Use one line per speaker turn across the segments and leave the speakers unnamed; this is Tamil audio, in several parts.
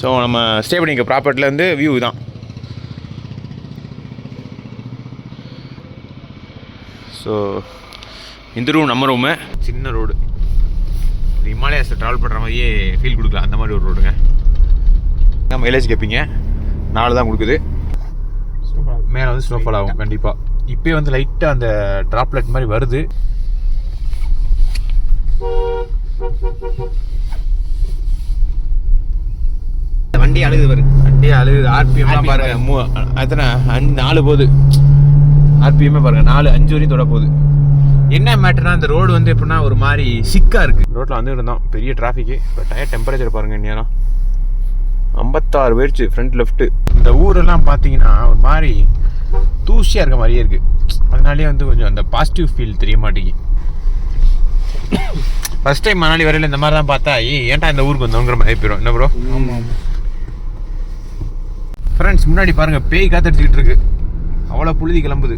ஸோ நம்ம ஸ்டே பண்ணிக்க ப்ராப்பர்ட்டிலேருந்து வியூ தான். ஸோ இந்த ரூம் நம்ம ரூமு, சின்ன ரோடு, ஹிமாலயாஸில் ட்ராவல் பண்ணுற மாதிரியே ஃபீல் கொடுக்கலாம், அந்த மாதிரி ஒரு ரோடுங்க. மைலேஜ் கேட்பீங்க, 4 தான் கொடுக்குது. மேலே வந்து ஸ்னோஃபால் ஆகும் கண்டிப்பாக. இப்போயே வந்து லைட்டாக அந்த ட்ராப்லெட் மாதிரி வருது.
வண்டி அழுகுது பாரு,
வண்டி அழுகுது. ஆர்பிஎம்லாம் பாருங்க, அத்தனை 4 போகுது. ஆர்பிஎம்மே பாருங்க 4-5 வரையும் தொட போகுது. என்ன மேட்டர்னா இந்த ரோடு வந்து எப்படின்னா ஒரு மாதிரி சிக்காக இருக்குது. ரோட்டில் வந்து இருந்தோம், பெரிய டிராஃபிக்கு. இப்போ டயர் டெம்பரேச்சர் பாருங்கள், நேரம் 56 போயிடுச்சு ஃப்ரண்ட் லெஃப்ட்டு. இந்த ஊரெல்லாம் பார்த்தீங்கன்னா ஒரு மாதிரி தூசியாக இருக்க மாதிரியே இருக்குது. அதனாலே வந்து கொஞ்சம் அந்த பாசிட்டிவ் ஃபீல் தெரிய மாட்டேங்கி. ஃபர்ஸ்ட் டைம் மணாலி வரையில் இந்த மாதிரி தான் பார்த்தா ஏன்டா இந்த ஊருக்கு வந்தோங்கிற மாதிரி போயிடும். என்ன ப்ரோ?
ஆமாம்
ஃப்ரெண்ட்ஸ், முன்னாடி பாருங்கள் பேய் காத்தடிச்சிக்கிட்டு இருக்கு, அவ்வளோ புழுதி கிளம்புது.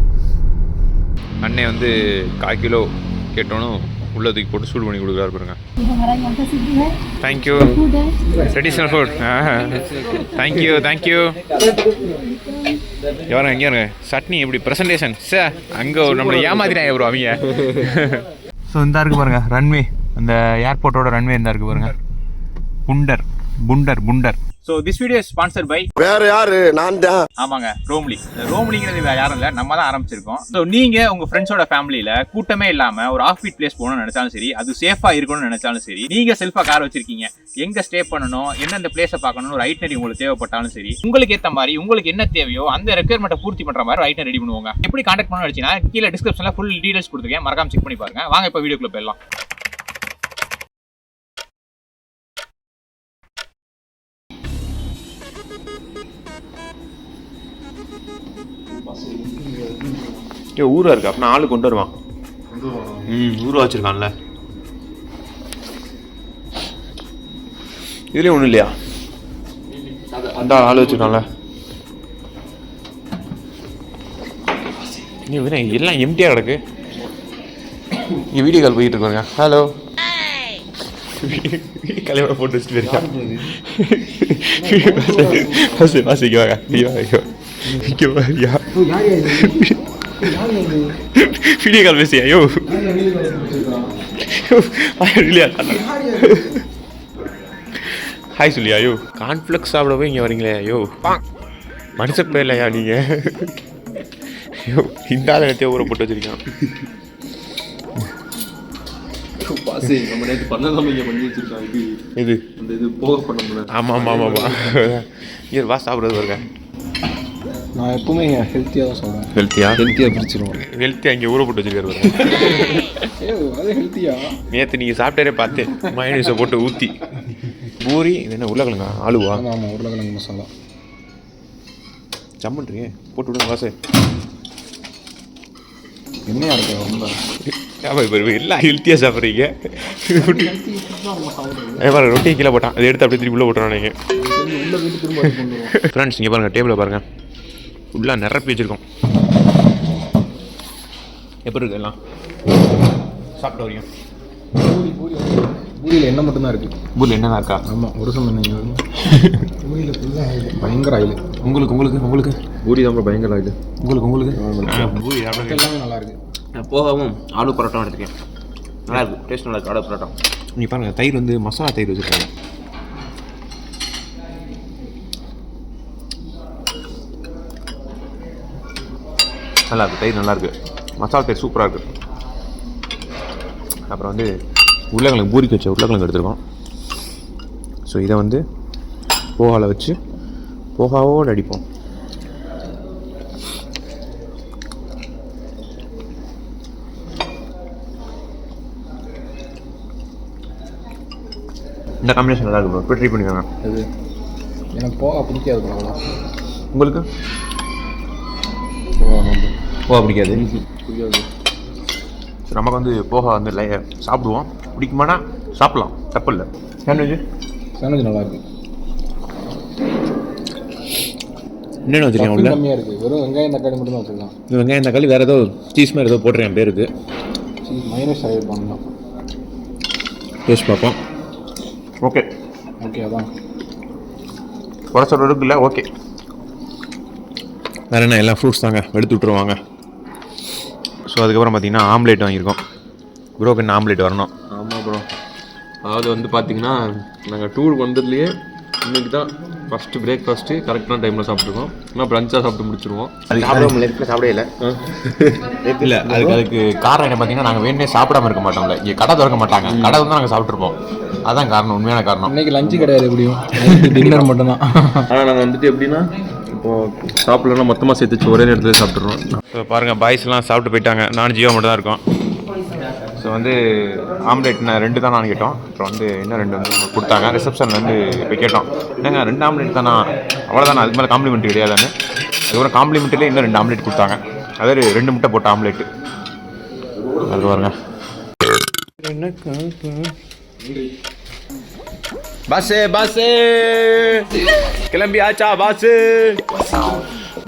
அண்ணே வந்து 1/4 கிலோ கேட்டோனும் உள்ள தூக்கி போட்டு சூடு பண்ணி கொடுக்குறாரு பாருங்க. Thank you. Traditional food. Thank you thank you. எவருங்க எங்கே இருங்க சட்னி எப்படி ப்ரெசன்டேஷன் சார் அங்கே நம்மளை ஏமாத்திட்டாங்க ப்ரோ அவங்க. ஸோ இந்த இருக்குது பாருங்க ரன்வே, அந்த ஏர்போர்ட்டோட ரன்வே இந்த இருக்குது பாருங்க. புண்டர். So this video sponsored by
வேற யாரு? நான் தான்.
ஆமாங்க, ரோம்லி. ரோம்லிங்கிறது வேற யாரும் இல்லை, நம்ம தான் ஆரம்பிச்சிருக்கோம். ஸோ நீங்க உங்க ஃப்ரெண்ட்ஸோட ஃபேமிலியில கூட்டமே இல்லாம ஒரு ஆஃப் பீட் பிளேஸ் போகணும்னு நினைச்சாலும் சரி, அது சேஃபா இருக்கணும்னு நினைச்சாலும் சரி, நீங்க செல்ஃபா கார் வச்சிருக்கீங்க, எங்க ஸ்டே பண்ணணும், எந்தெந்த பிளேஸை பார்க்கணும், ஒரு ஐட்னரி உங்களுக்கு தேவைப்பட்டாலும் சரி, உங்களுக்கு ஏற்ற மாதிரி உங்களுக்கு என்ன தேவையோ அந்த ரெக்யர்மெண்ட்டை பூர்த்தி பண்ற மாதிரி ஐட்டம் ரெடி பண்ணுவாங்க. எப்படி கான்டாக்ட் பண்ணணும்னு நினைச்சீங்கன்னா கீழே டிஸ்கிரிப்ஷன்ல ஃபுல் டீடைல்ஸ் கொடுத்துருக்கேன், மறக்காம செக் பண்ணி பாருங்க. வாங்க இப்போ வீடியோக்குள்ள போயிடலாம். ஊரா இருக்கு அப்படின்னா ஆளு கொண்டு வருவான். ஊரா வச்சிருக்கான்ல, இதுலயும் ஒண்ணும் இல்லையா? அந்த ஆளு வச்சிருக்கான்ல, எல்லாம் எம்டியா கிடக்கு. இங்க வீடியோ கால் போயிட்டு இருக்காங்க. ஹலோ, கலையோட போட்டு வச்சுட்டு போயிருக்கான். Video call பேசியா? யோ ஹாய் சொல்லியா? யோ கான்ஃப்ளெக்ஸ் சாப்பிட போய் இங்கே வரீங்களே? யோ மனுஷ பேர்லையா நீங்கள்? யோ இந்த ஆள் நேரத்தையும் ஊரை போட்டு வச்சிருக்கான். ஆமாம் வா சாப்பிட்றது வருங்க.
நான் எப்பவுமே ஹெல்த்தியாக தான் சொல்கிறேன். ஹெல்த்தியாக பிரிச்சிருவோம்.
ஹெல்த்தியாக இங்கே ஊற போட்டு வச்சுருக்காரு.
அது ஹெல்த்தியா?
நேற்று நீங்கள் சாப்பிட்டாரே பார்த்தேன், மயோனீஸை போட்டு ஊற்றி. பூரி இது என்ன உருளைக்கிழங்கா? ஆலுவா?
ஆமாம், உருளைக்கிழங்கு மசாலா.
சம்மன்றீங்க போட்டு விடுங்க வாசு.
என்னையா இருக்கு ரொம்ப?
எல்லாம் ஹெல்த்தியாக சாப்பிட்றீங்க. பாருங்க ரொட்டி கீழே போட்டான், அதை எடுத்து அப்படியே திருப்பி உள்ளே போட்டுறான். நீங்கள் ஃப்ரெண்ட்ஸ் இங்கே பாருங்கள், டேபிளில் பாருங்கள் ஃபுல்லாக நிரப்பி வச்சுருக்கோம். எப்படி இருக்கு எல்லாம் சாப்பிட்ட வரையும்?
பூரியில் எண்ணெய் மட்டும்தான் இருக்குது.
பூரியில் எண்ணெய் தான் இருக்கா?
ஆமாம், ஒரு சமயம் பூரியில் ஃபுல்லாக ஆயில், பயங்கர ஆயில்.
உங்களுக்கு
பூரி தான் பயங்கர ஆயில்.
உங்களுக்கு
பூரி எல்லாமே நல்லா இருக்குது.
போகவும் ஆலு பரோட்டா எடுத்துக்கேன், நல்லா இருக்குது, டேஸ்ட் நல்லா இருக்குது. ஆலு பரோட்டா நீங்கள் பாருங்கள், தயிர் வந்து மசாலா தயிர் வச்சுருக்காங்க. நல்லா இருக்குது, தயிர் நல்லாயிருக்கு, மசாலா தயிர் சூப்பராக இருக்குது. அப்புறம் வந்து உருளைக்கிழங்கு, பூரிக்கு வச்ச உருளைக்கிழங்கு எடுத்துருக்கோம். ஸோ இதை வந்து போகாவில் வச்சு போகாவோடு அடிப்போம். இந்த காம்பினேஷன் நல்லா இருக்கும், இப்போ ட்ரை பண்ணிக்கோங்க.
அது எனக்கு போகா பிடிக்காது.
உங்களுக்கு போகா பிடிக்காது?
பிடிக்காது.
நமக்கு வந்து போகா வந்து சாப்பிடுவோம், பிடிக்குமானா சாப்பிட்லாம், தப்பு இல்லை. சாண்ட்விச்
நல்லா இருக்கு.
என்னென்ன வச்சுருக்கேன் உள்ள?
கம்மியாக இருக்குது, வெறும் வெங்காயம் தக்காளி மட்டும் தான் வச்சுருக்கலாம்.
வெங்காயம் தக்காளி வேறு ஏதோ சீஸ் மாதிரி ஏதோ போட்டுருக்கேன் பேருக்கு.
மைனஸ் ஆகிருப்பாங்க.
டேஸ்ட் பார்ப்போம். ஓகே
அதான்
குறை சொல்கிற அளவுக்கு இல்லை, ஓகே. வேறு என்ன, எல்லாம் ஃப்ரூட்ஸ் தாங்க, எடுத்து விட்ருவாங்க. ஸோ அதுக்கப்புறம் பார்த்தீங்கன்னா ஆம்லேட் வாங்கியிருக்கோம். ப்ரோக்கு என்ன ஆம்லேட் வரணும்.
ஆமாம் ப்ரோ, அதாவது வந்து பார்த்தீங்கன்னா நாங்கள் டூர் வந்ததுலேயே இன்றைக்கி தான் ஃபஸ்ட்டு பிரேக்ஃபாஸ்ட்டு கரெக்டான டைமில் சாப்பிட்ருக்கோம். ஆனால் லஞ்சாக சாப்பிட்டு முடிச்சிருவோம்.
அது சாப்பிடவே இல்லை. இல்லை, அதுக்கு காரணம் என்ன பார்த்தீங்கன்னா, நாங்கள் வேணுமே சாப்பிடாம இருக்க மாட்டோம்ல, இங்கே கடை திறக்க மாட்டாங்க, கடை வந்து நாங்கள் சாப்பிட்ருப்போம். அதான் காரணம், உண்மையான காரணம்.
இன்றைக்கி லஞ்சு கிடையாது, எப்படியும் டின்னர் மட்டும்தான். ஆனால் நாங்கள் வந்துட்டு எப்படின்னா இப்போது சாப்பிட்லன்னா மொத்தமாக சேர்த்துச்சு ஒரே நேரத்தில் சாப்பிட்றோம்.
ஸோ பாருங்கள், பாய்ஸ்லாம் சாப்பிட்டு போயிட்டாங்க, நானும் ஜியோ மட்டும் தான் இருக்கோம். ஸோ வந்து ஆம்லேட் 2 தான் நான் கேட்டோம். அப்புறம் வந்து இன்னும் 2 வந்து கொடுத்தாங்க. ரிசப்ஷனில் வந்து இப்போ கேட்டோம், என்னங்க 2 ஆம்லேட் தானா, அவ்வளோதானே, அதுக்கு மேலே காம்ப்ளிமெண்ட்ரி கிடையாதுன்னு. அதுக்கப்புறம் காம்ப்ளிமெண்ட்ரியில் இன்னும் 2 ஆம்லேட் கொடுத்தாங்க. அதாவது 2 முட்டை போட்ட ஆம்லேட்டு. அது பாருங்க. பஸ்ஸு பஸ்ஸு கிளம்பி ஆச்சா, பஸ்ஸு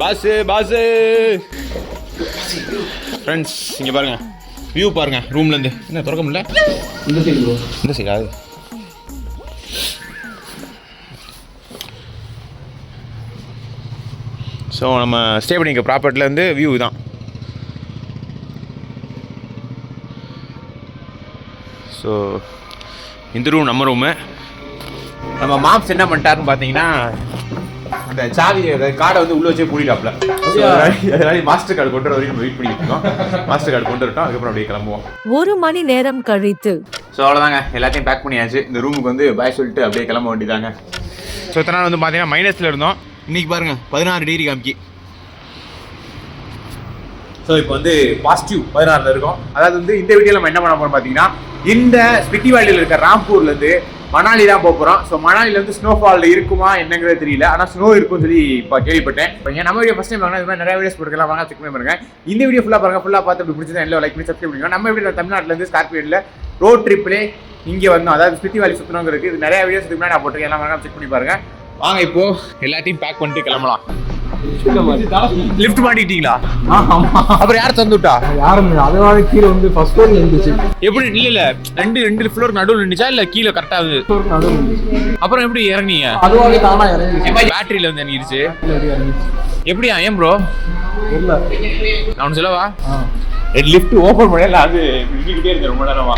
பஸ்ஸு பஸ்ஸு. ஃப்ரெண்ட்ஸ் இங்கே பாருங்கள், வியூ பாருங்கள் ரூம்லேருந்து. என்ன திறக்க முடியல, இந்த சைடு அது. ஸோ நம்ம ஸ்டே பண்ணிக்க ப்ராப்பர்ட்டிலேருந்து வியூ தான். ஸோ இந்த ரூம் நம்ம ரூமு. நம்ம மாப்ஸ் என்ன பண்ணிட்டாருன்னு பார்த்தீங்கன்னா, அந்த சாவி கார்டை வந்து உள்ளே வச்சே பூடிட்டாப்ல. மாஸ்டர் கார்டு கொண்டு வர வரைக்கும் வெயிட் பண்ணிட்டு இருக்கோம். மாஸ்டர் கார்டு கொண்டு வரட்டும், அதுக்கப்புறம் அப்படியே கிளம்புவோம்.
1 மணி நேரம் கழித்து.
ஸோ அவ்வளோதாங்க, எல்லாத்தையும் பேக் பண்ணியாச்சு. இந்த ரூமுக்கு வந்து பாய் சொல்லிட்டு அப்படியே கிளம்ப வேண்டியதாங்க. ஸோ இத்தனை நாள் வந்து பார்த்தீங்கன்னா மைனஸில் இருந்தோம். இன்றைக்கி பாருங்கள் 16 டிகிரி காமிக்கி. ஸோ இப்போ வந்து பாசிட்டிவ் 16ல் இருக்கும். அதாவது வந்து இந்த வீடியோவில் நம்ம என்ன பண்ண போகிறோம் பார்த்தீங்கன்னா, இந்த ஸ்பிட்டி வேலியில் இருக்க ராம்பூர்லேருந்து மணாலி தான் போக போகிறோம். ஸோ மணாலியில் வந்து ஸ்னோஃபால் இருக்குமா என்னங்கிறது தெரியல, ஆனால் ஸ்னோ இருக்கும்னு சொல்லி இப்போ கேள்விப்பட்டேன். இப்போ நம்ம வீடியோ ஃபஸ்ட் டைம் பாருங்க, இது மாதிரி நிறைய வீடியோஸ் போட்டுக்கலாம், வாங்க செக் பண்ணி பாருங்க. இந்த வீடியோ ஃபுல்லாக பாருங்க, ஃபுல்லாக பார்த்து அப்படி பிடிச்சது எல்லாம் லைக் பண்ணி சப்ஸ்கிரைப் பண்ணிக்கலாம். நம்ம வீடியோ தமிழ்நாட்டிலேருந்து ஸ்கார்பியோவில் ரோட் ட்ரிப்லே இங்கே வந்தோம், அதாவது ஸ்பிட்டி வேலி சுற்றணுங்கிறது. இது நிறைய வீடியோஸ் இதுக்கு முன்னாடி நான் போட்டிருக்கேன், எல்லாம் வாங்க செக் பண்ணி பாருங்க. வாங்க இப்போ எல்லாத்தையும் பேக் பண்ணிட்டு கிளம்பலாம். லிஃப்ட் மாட்டிட்டீங்களா? அப்புறம் யார் தந்துட்டா?
யாரும் அதனால கீழே வந்து ஃபர்ஸ்ட் ஃப்ளோர்ல இருந்துச்சு.
எப்படி இல்ல ரெண்டு ஃப்ளோர் நடுவுல இருந்துச்சா இல்ல கீழே கரெக்டா அது? அப்புறம் எப்படி இறங்குனீங்க?
அதுவாக தானா இறங்கிச்சு.
பேட்டரியில வந்து இறங்கிடுச்சு. எப்படியா? ஏன் ப்ரோ
இல்ல
நான் சொல்லவா, லிஃப்ட் ஓபன் பண்ணல, அது நின்னுக்கிட்டே இருக்கு ரொம்ப நேரமா.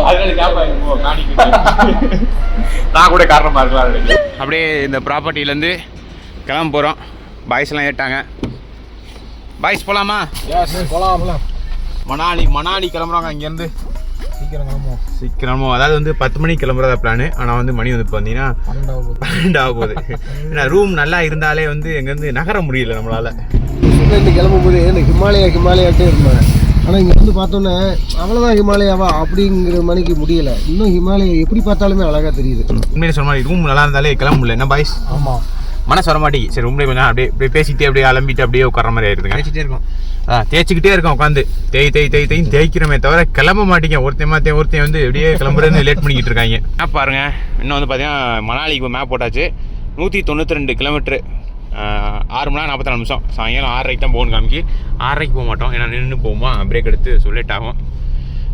அதனால கேப் ஆயிருக்கும் காணிக்கு. நான் கூட காரணமா இருக்கலாம். அப்படியே இந்த ப்ராப்பர்ட்டில இருந்து கிளம்ப போறோம். பாய்ஸ் எல்லாம் ஏட்டாங்க. பாய்ஸ் போலாமா?
எஸ் போலாம்.
மணாலி கிளம்புறாங்க இங்கேருந்து.
சீக்கிரமா
அதாவது வந்து 10 மணிக்கு கிளம்புறதா பிளானு. ஆனால் வந்து மணி வந்து பார்த்தீங்கன்னா 12 ஆக போகுது. ஏன்னா ரூம் நல்லா இருந்தாலே வந்து எங்கேருந்து நகர முடியல நம்மளால.
கிளம்பும் போது இந்த ஹிமாலயாட்டே இருந்தேன். ஆனால் இங்கே வந்து பார்த்தோன்னே அவ்வளோதான் ஹிமாலயாவா அப்படிங்கிற மணிக்கு முடியல. இன்னும் ஹிமாலயா எப்படி பார்த்தாலுமே அழகாக தெரியுது.
உண்மையிலே சொன்ன மாதிரி ரூம் நல்லா இருந்தாலே கிளம்ப முடியல. என்ன பாய்ஸ்?
ஆமாம்,
மனசு வர மாட்டேங்குது. சரி ரூம்லேயே கொஞ்சம் அப்படியே பேசிக்கிட்டே அப்படியே அலம்பிட்டு அப்படியே உட்கார மாதிரி ஆயிருதுங்க. தேய்ச்சிக்கிட்டே இருக்கோம் உட்காந்து. தேய்க்கிறோமே தவிர கிளம்ப மாட்டேங்க. ஒருத்தன் வந்து அப்படியே கிளம்புறதுன்னு லேட் பண்ணிக்கிட்டு இருக்காங்க. மேப் பாருங்க, இன்னும் வந்து பார்த்தீங்கன்னா மணாலிக்கு மேப் போட்டாச்சு. 192 கிலோமீட்டரு, 6 மணி நேரம் 44 நிமிஷம். சாயங்காலம் 6:30 தான் போகணும் காமிக்கி. 6:30 போக மாட்டோம், ஏன்னா நின்று போகுமா, பிரேக் எடுத்து லேட் ஆகும்.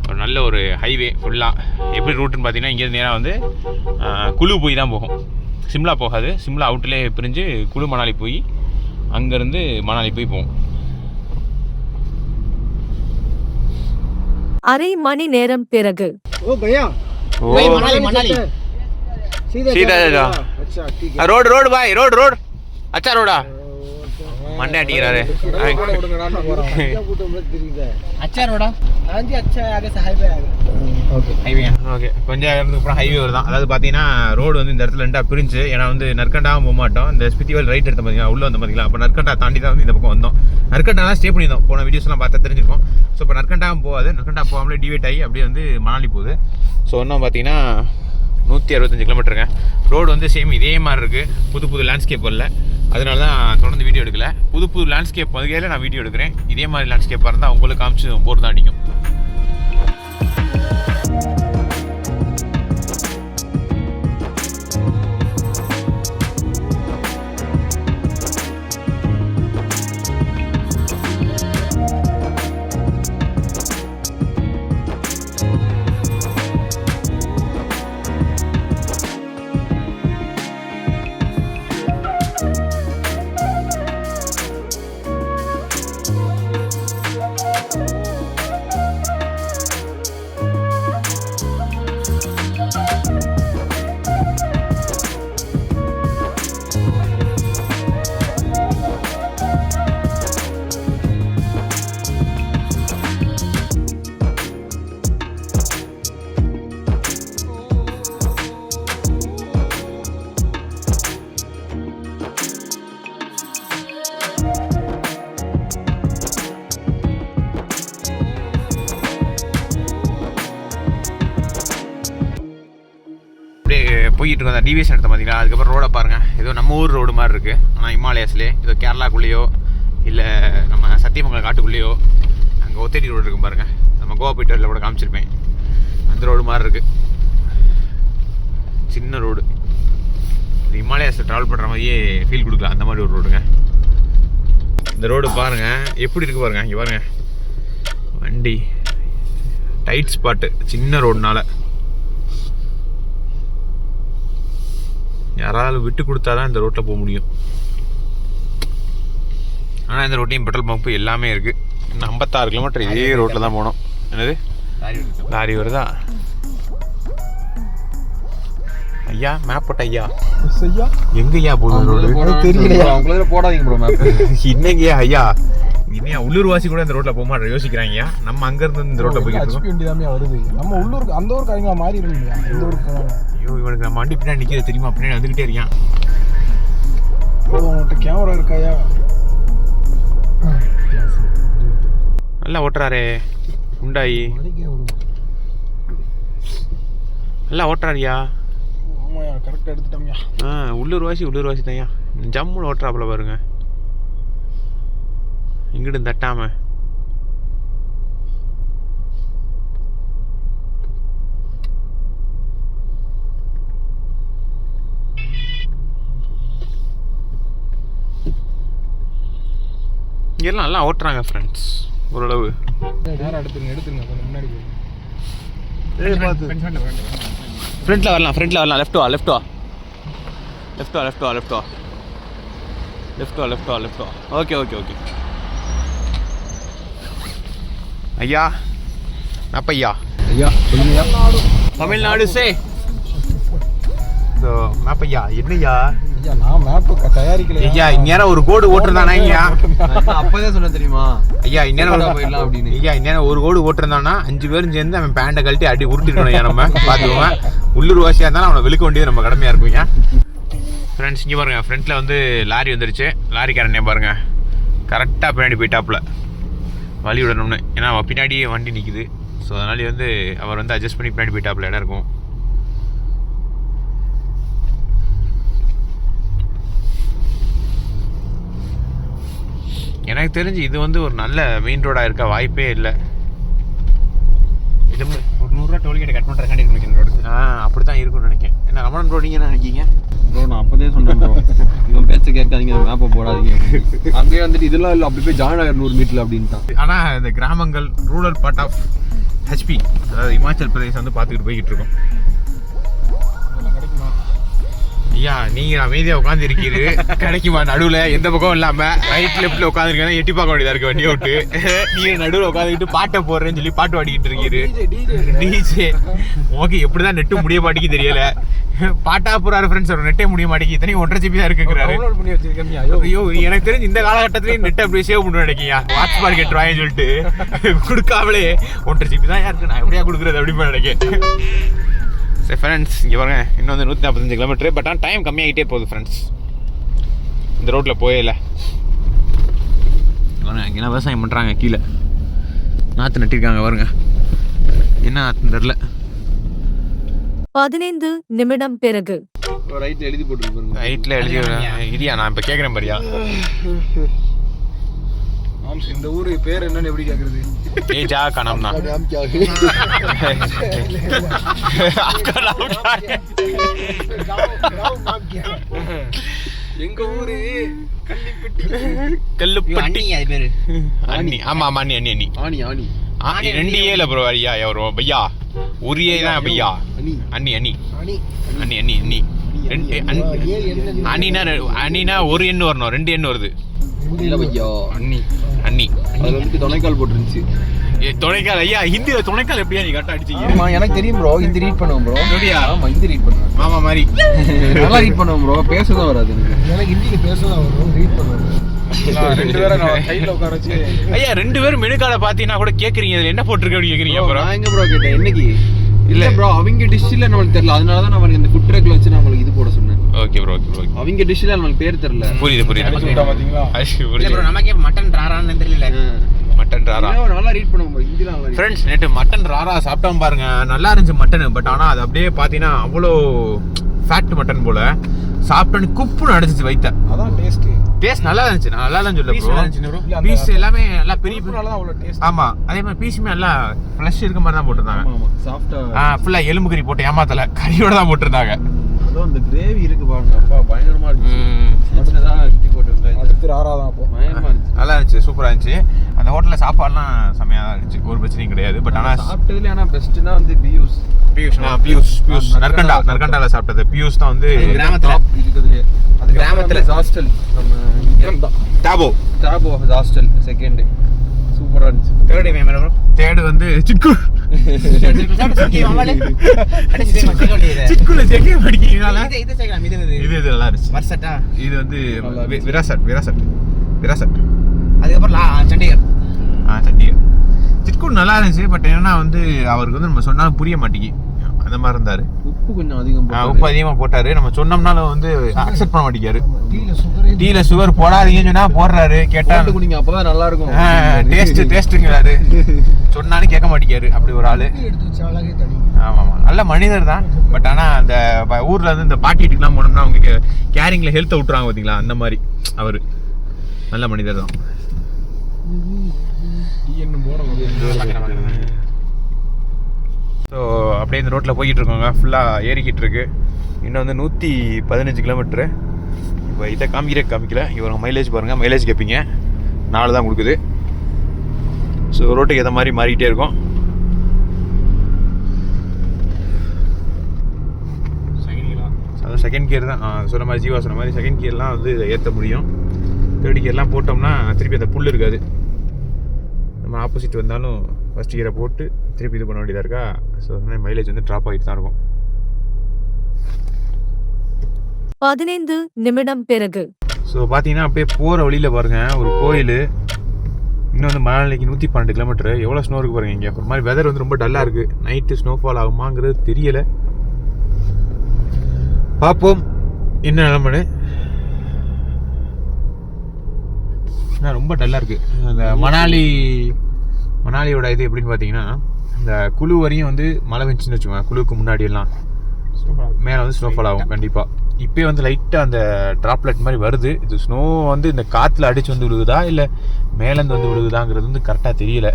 ஒரு நல்ல ஒரு ஹைவே ஃபுல்லாக. எப்படி ரூட்டுன்னு பார்த்தீங்கன்னா, இங்கேருந்து நேராக வந்து குழு போய் தான் போகும். சிம்லா போகாது. சிம்லா அவுட்லேயே பிரிஞ்சு குழு மணாலி போய் அங்கேருந்து மணாலி போய் போவோம்.
அரை மணி நேரம் பிறகு.
ரோடு பாய், ரோடு அச்சா ரோடா மண்டே அடிக்கிறாரு. ஓகே, கொஞ்சம் அப்புறம் ஹைவே வருதான். அதாவது பார்த்தீங்கன்னா ரோடு வந்து இந்த இடத்துல 2 பிரிஞ்சு. ஏன்னா வந்து நற்கண்டாவும் போக மாட்டோம். இந்த ஸ்பித்திவல் ரைட் எடுத்த பார்த்தீங்கன்னா உள்ள வந்து பார்த்தீங்களா, அப்போ நற்கண்டா தாண்டி தான் வந்து இந்த பக்கம் வந்தோம். நற்கண்டாலாம் ஸ்டே பண்ணியிருந்தோம், போன வீடியோஸ்லாம் பார்த்தா தெரிஞ்சிருக்கோம். ஸோ இப்போ நற்கண்டாவும் போகாது, நற்கண்டா போகாமலே டிவைட் ஆகி அப்படியே வந்து மணாலி போகுது. ஸோ இன்னும் பார்த்தீங்கன்னா 165 கிலோமீட்டருங்க. ரோடு வந்து சேம் இதே மாதிரி இருக்குது. புது லேண்ட்ஸ்கேப் வரல, அதனால தான் தொடர்ந்து வீடியோ எடுக்கல. புது லேண்ட்ஸ்கேப் வகையில் நான் வீடியோ எடுக்கிறேன். இதே மாதிரி லேண்ட்ஸ்கேப்பாக இருந்தால் உங்களுக்கு காமிச்சு போர் தான் அடிக்கும். போய்கிட்டு இருக்கோம். டிவிஎஸ் எடுத்த பார்த்தீங்களா? அதுக்கப்புறம் ரோடை பாருங்கள், ஏதோ நம்ம ஊர் ரோடு மாதிரி இருக்குது. ஆனால் ஹிமாலயாஸ்லேயே ஏதோ கேரளாக்குள்ளேயோ இல்லை நம்ம சத்தியமங்கலம் காட்டுக்குள்ளேயோ அங்கே ஒத்தேரி ரோடு இருக்கும் பாருங்கள். நம்ம கோவா போயிட்டு வரல கூட காமிச்சிருப்பேன், அந்த ரோடு மாதிரி இருக்குது. சின்ன ரோடு, ஹிமாலயாஸில் ட்ராவல் பண்ணுற மாதிரியே ஃபீல் கொடுக்கலாம், அந்த மாதிரி ஒரு ரோடுங்க. இந்த ரோடு பாருங்கள் எப்படி இருக்குது பாருங்கள். இங்கே பாருங்கள் வண்டி டைட் ஸ்பாட்டு, சின்ன ரோடுனால யாராவது விட்டு கொடுத்தா தான் இந்த ரோட்டில் போக முடியும். ஆனால் இந்த ரோட்டையும் பெட்ரோல் பம்ப்பு எல்லாமே இருக்குது. இன்னும் 56 கிலோமீட்டர் இதே ரோட்டில் தான் போகணும். என்னது லாரி வருதா? ஐயா மேப் போட்ட ஐயா, எங்கய்யா போகுது ரோடு
தெரியல, போடாதீங்க ப்ரோ மேப்.
இன்னைங்கய்யா ஐயா இனியா உள்ளூர்வாசி கூட இந்த ரோட்ல போக மாட்டேன் யோசிக்கிறாங்க. நம்ம அங்க இருந்து இந்த ரோட்ல போயிட்டு இருக்கோம்.
வருது நம்ம உள்ளூருக்கு, அந்த ஊருக்கு அவங்க மாறி இருக்குங்க. இந்த ஊருக்கு போனாங்க.
ஐயோ இவனுக்கு நம்ம வண்டி பின்னாடி நிக்கிறது தெரியுமா? பின்னாடி வந்துகிட்டே இருக்கான்.
உங்கள்கிட்ட கேமரா இருக்காயா?
நல்லா ஓட்டுறாரே உண்டாயி, நல்லா ஓட்டுறாரியா.
ஆமாயா, கரெக்டாக எடுத்துட்டோம்யா.
உள்ளூர்வாசி தான்யா, ஜம்முன்னு ஓட்டுறாப்புல பாருங்க, இங்கிட்டு தட்டாம. இங்கெல்லாம் நல்லா ஓட்டுறாங்க ஃப்ரெண்ட்ஸ் ஓரளவு.
எடுத்துருங்க கொஞ்சம் முன்னாடி
ஃப்ரண்ட்ல வரலாம். லெஃப்ட் வா. ஓகே. ஐயா மேப்பையா,
ஐயா சொல்லுங்க.
தமிழ்நாடு சே மேப்பையா. என்னையா
ஐயா நான் மேப்பு தயாரிக்கல
ஐயா. இந்நேரம் ஒரு கோடு ஓட்டுருந்தானா ஐயா?
அப்பதே சொன்ன தெரியுமா
ஐயா இந்நேரம்
போயிடலாம் அப்படின்னு.
ஐயா இந்நேரம் ஒரு கோடு ஓட்டுருந்தானா 5 பேரும் சேர்ந்து அவன் பேண்டை கழட்டி அடி உருட்டிருக்கணும் ஐயா. நம்ம பார்த்துக்குவோம், உள்ளூர் வாசியாக இருந்தாலும் அவனை வெளுக்க வேண்டியது நம்ம கடமையாக இருக்கும் ஐயா. ஃப்ரெண்ட்ஸ் இங்கே பாருங்கள், ஃப்ரண்ட்டில் வந்து லாரி வந்துருச்சு. லாரிக்காரனே பாருங்கள் கரெக்டாக பின்னாடி போயிட்டாப்புல வழி விடணும்னு. ஏன்னா அவன் பின்னாடியே வண்டி நிற்குது. ஸோ அதனால வந்து அவர் வந்து அட்ஜஸ்ட் பண்ணி பின்னாடி போயிட்டாப்புல இடம் இருக்கும். எனக்கு தெரிஞ்சு இது வந்து ஒரு நல்ல மெயின் ரோடாக இருக்க வாய்ப்பே இல்லை. இது ஒரு 100 ரூபா டோல்கேட்டை கட் பண்ணுறதுக்காண்டி இருக்கு ரோடு. அப்படி தான் இருக்கும்னு நினைக்கிறேன். என்ன ரமணன் ரோடு நீங்கள் என்ன நினைக்கிங்க?
ப்ரோ நான் அப்போதே சொன்னேன் ப்ரோ, இவன் பேச்ச கேட்காதீங்க, மேப்பை போடாதீங்க. அங்கேயே வந்துட்டு இதெல்லாம் இல்லை, அப்படி போய் ஜாயின் ஆகிடும் 100 மீட்டர் அப்படின்ட்டான்.
ஆனால் இந்த கிராமங்கள் ரூரல் பார்ட் ஆஃப் ஹெச்பி, அதாவது இமாச்சல் பிரதேசம் வந்து பார்த்துக்கிட்டு போய்கிட்டு இருக்கோம். ஐயா நீங்கள் அமைதியாக உட்காந்து இருக்கிறது கிடைக்குமா? நடுவில் எந்த பக்கம் இல்லாமல் ரைட் லெஃப்ட்டில் உட்காந்துருக்கேன், எட்டி பார்க்க வேண்டியதாக இருக்கு வண்டியை விட்டு. நீங்கள் நடுவில் உட்காந்துக்கிட்டு பாட்டை போடுறேன்னு சொல்லி பாட்டு பாடிக்கிட்டு இருக்கீரு. டிஜே ஓகே, எப்படி தான் நெட்டு முடிய மாட்டேங்கி தெரியல. பாட்டா போறாரு ஃப்ரெண்ட்ஸ், ஒரு நெட்டே முடிய மாட்டேங்கி. இத்தனை 1.5 GB தான் இருக்குங்கிறாரு. ஐயோ எனக்கு தெரிஞ்சு இந்த காலகட்டத்திலேயும் நெட் அப்படி சேவ் பண்ண நினைக்கியா? வாட்ஸ்பாட் கட்டுவாங்கன்னு சொல்லிட்டு கொடுக்காமலே 1.5 GB தான் இருக்கு, நான் எப்படியா கொடுக்குறது அப்படின்னு நினைக்கிறேன். சரி ஃப்ரெண்ட்ஸ் இங்கே பாருங்க, இன்னும் வந்து 145 கிலோமீட்டர். பட் ஆனால் டைம் கம்மியாகிட்டே போகுது ஃப்ரெண்ட்ஸ். இந்த ரோட்டில் போயில இங்கே விவசாயம் பண்ணுறாங்க, கீழே நாற்று நட்டிருக்காங்க பாருங்க. என்ன நாற்றுன்னு தெரில.
15 நிமிடம் பிறகு
ரைட்ல எழுதி போட்டுருக்கு.
ரைட்ல எழுதி இடியா, நான் இப்போ கேட்குறேன் பாரியா.
இந்த ஊரு பேர் என்னன்னு எப்படி கேக்குறது?
ஏஜா கணம் தான்.
எங்க ஊரு
கல்லுப்பட்டி. அது பேரு அண்ணி. ஆமா ஆமா அண்ணி அண்ணி அண்ணி ஆணி 2 ஏல ப்ரோ. ஐயா வரும் பையா, ஒரு ஏ தான் பையா. அண்ணி அண்ணி அண்ணி அண்ணி அண்ணி அண்ணினா ஒரு எண்ணு வரணும், 2 எண்ணு வருது. அண்ணி அண்ணி
அது வந்து துணைக்கால் போட்டுருந்துச்சு.
துணைக்கால் ஐயா, ஹிந்தியில துணைக்கால் எப்படியா நீ கரெக்டா அடிச்சீங்க?
ஆமா எனக்கு தெரியும் ப்ரோ, ஹிந்தி ரீட் பண்ணுவோம் ப்ரோ. அப்படியா? ஆமா ஹிந்தி ரீட் பண்ணுவேன்.
மாமா மாதிரி
நல்லா ரீட் பண்ணுவோம் ப்ரோ, பேசதான் வராது எனக்கு. ஹிந்தியில பேசதான் வரும், ரீட் பண்ணுவேன். 2 பேரும் நான் கையில உட்கார வச்சு
ஐயா 2 பேரும் மெனு கார்டை பார்த்தீங்கன்னா கூட கேட்குறீங்க, இதில் என்ன போட்டிருக்கு அப்படின்னு கேட்குறீங்க. அப்புறம்
நான் எங்க ப்ரோ கேட்டேன் இன்னைக்கு? இல்ல ப்ரோ, அவங்க டிஷ்ல நம்மளுக்கு தெரியல, அதனால தான் நான் இந்த ஃபுட் ட்ரக்ல வச்சு நான் உங்களுக்கு இது போட சொன்னேன்.
Okay bro okay bro.
அவங்க டிஷ்ல நமக்கு பேர் தெரியல.
புரியுது
பாத்தீங்களா?
இல்ல ப்ரோ, நமக்கே மட்டன் ராரான்னு தெரியல. மட்டன் ராரா
நல்லா ரீட் பண்ணுவோம் ப்ரோ, ஹிந்தில நல்லா.
ஃப்ரெண்ட்ஸ் நேற்று மட்டன் ராரா சாப்பிட்டோம் பாருங்க, நல்லா இருந்துச்சு மட்டன். பட் ஆனால் அது அப்படியே பார்த்தீங்கன்னா அவ்வளோ ஃபேட் மட்டன் போல சாப்பிட்டோன்னு குப்புன்னு அடைச்சிச்சு வைத்த.
அதான்
டேஸ்ட் நல்லா இருந்துச்சு, நான் நல்லா தான் சொல்ல ப்ரோ. பீஸ் எல்லாமே நல்லா பெரிய பெரிய. ஆமா, அதே மாதிரி பீஸுமே நல்லா ஃப்ளஷ் இருக்க மாதிரி தான் போட்டிருந்தாங்க.
சாஃப்டா
ஃபுல்லா எலும்பு கறி போட்டு ஏமாத்தல, கறியோட தான் போட்டிருந்தாங்க.
அதுவும் அந்த கிரேவி இருக்கு பாருங்க, அப்பா பயங்கரமா இருந்துச்சு. அடுத்து ஆறாதான் அப்போ பயங்கரமா இருந்துச்சு,
நல்லா இருந்துச்சு, சூப்பரா இருந்துச்சு. அந்த ஹோட்டல்ல சாப்பாடுலாம் செமையா தான் இருந்துச்சு, ஒரு பிரச்சனையும் கிடையாது. பட் ஆனா
சாப்பிட்டதுல ஆனா பெஸ்ட்னா வந்து
பியூஸ் நர்கண்டால சாப்பிட்டது. பியூஸ் தான் வந்து
கிராமத்துல இருக்குதுலயே. அது கிராமத்துல ஹாஸ்டல் நம்ம டாபோ ஹாஸ்டல் செகண்ட் சூப்பரா இருந்துச்சு.
தேர்டு வந்து சிக்கு சிக்குல ஜெகே படிக்கிறீங்கனால இது நல்லா இருந்துச்சு. இது வந்து விராசட்.
அதுக்கப்புறம் சண்டிகர்.
சண்டிகர் சிக்கு நல்லா இருந்துச்சு. பட் என்னன்னா வந்து அவருக்கு வந்து நம்ம சொன்னாலும் புரிய மாட்டேங்கி அந்த மாதிரி இருந்தாரு.
உப்பு கொஞ்சம் அதிகமா
போட்டாரு. நம்ம சொன்னோம்னாலும் வந்து அக்செப்ட் பண்ண மாட்டேங்காரு. டீல சுகர் போடாதீங்கன்னு சொன்னா போடுறாரு. கேட்டா
குடிங்க அப்பதான் நல்லா இருக்கும்,
டேஸ்ட்டுங்கிறாரு. சொன்னாலும் கேட்க மாட்டேங்காரு. அப்படி ஒரு ஆளு. ஆமா, நல்ல மனிதர் தான். பட் ஆனா அந்த ஊர்ல இருந்து இந்த பாட்டிட்டுக்கெல்லாம் போனோம்னா அவங்க கேரிங்ல ஹெல்த்தை விட்டுறாங்க பாத்தீங்களா, அந்த மாதிரி அவரு நல்ல மனிதர் தான். ஸோ அப்படியே இந்த ரோட்டில் போய்கிட்டு இருக்கோங்க. ஃபுல்லாக ஏறிக்கிட்டு இருக்கு. இன்னும் வந்து 115 கிலோமீட்ரு. இப்போ இதை காமிக்கல. இவங்க மைலேஜ் பாருங்கள், மைலேஜ் கேட்பீங்க, 4 தான் கொடுக்குது. ஸோ ரோட்டுக்கு ஏற்ற மாதிரி மாறிக்கிட்டே இருக்கும். அதான் செகண்ட் கியர் தான் சொன்ன மாதிரி, ஜீவா சொன்ன மாதிரி செகண்ட் கியர்லாம் வந்து ஏற்ற முடியும். தேர்ட் கியர்லாம் போட்டோம்னா திருப்பி அந்த புல் இருக்காது. நம்ம ஆப்போசிட் வந்தாலும் ஃபஸ்ட் கியரை போட்டு திருப்பி இது பண்ண வேண்டியதாக இருக்கா. ஸோ அதனால் மைலேஜ் வந்து ட்ராப் ஆகிட்டு தான் இருக்கும்.
15 நிமிடம் பிறகு.
ஸோ பார்த்தீங்கன்னா அப்படியே போகிற வழியில் பாருங்கள் ஒரு கோயில். இன்னும் வந்து மணாலிக்கு 112 கிலோமீட்டரு. எவ்வளோ ஸ்னோ இருக்குது பாருங்கள். இங்கே ஒரு மாதிரி வெதர் வந்து ரொம்ப டல்லாக இருக்குது. நைட்டு ஸ்னோஃபால் ஆகுமாங்கிறது தெரியலை. பார்ப்போம் என்ன நிலமனு. ஆனால் ரொம்ப டல்லாக இருக்குது. அந்த மணாலியோட இது எப்படின்னு பார்த்தீங்கன்னா, இந்த குழு வரையும் வந்து மழை பெஞ்சுன்னு வச்சுக்கோங்க. குழுவுக்கு முன்னாடி எல்லாம் மேலே வந்து ஸ்னோஃபால் ஆகும் கண்டிப்பாக. இப்போ வந்து லைட்டாக அந்த ட்ராப்லெட் மாதிரி வருது. இது ஸ்னோ வந்து இந்த காற்றுல அடித்து வந்து விழுகுதா இல்லை மேலேருந்து வந்து விழுகுதாங்கிறது வந்து கரெக்டாக தெரியல.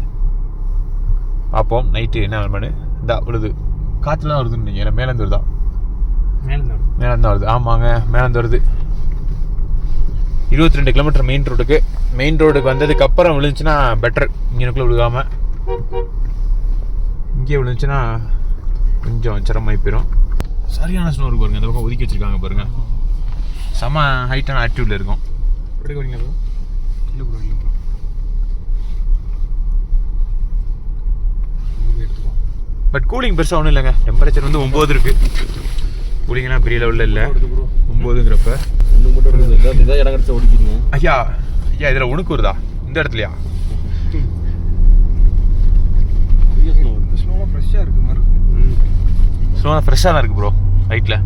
பார்ப்போம் நைட்டு என்ன நிலமனு. இந்த விழுது காற்றுல தான் வருதுன்னு நினைக்கிறேன். மேலேருந்து வருதா? மேலேருந்து வருது. ஆமாங்க, மேலேருந்து வருது. 22 கிலோமீட்டர் மெயின் ரோடுக்கு வந்ததுக்கு அப்புறம் விழுந்துச்சுன்னா பெட்டர். இங்கனுக்குள்ள விழுகாமல் இங்கே விழுந்துச்சுன்னா கொஞ்சம் சிரமமாகி போயிடும். சரியான ஸ்னோ இருக்கு பாருங்க. இந்த பக்கம் ஒதுக்கி வச்சிருக்காங்க பாருங்க. செம ஹைட்டான ஆக்டிவ்ல இருக்கும். பட் கூலிங் பெருசாக ஒன்றும் இல்லைங்க. டெம்பரேச்சர் வந்து 9 இருக்கு. கூலிங்லாம் பெரிய லெவலில் இல்லை. 9ங்கிறப்ப
இடம் கிடைச்சா ஓடிக்கிங்க.
ஐயா இதில் உனக்கு வருதா இந்த இடத்துலையா? ஸ்னோலாம் ஃப்ரெஷ்ஷாக தான் இருக்குது ப்ரோ. ரைட்டில்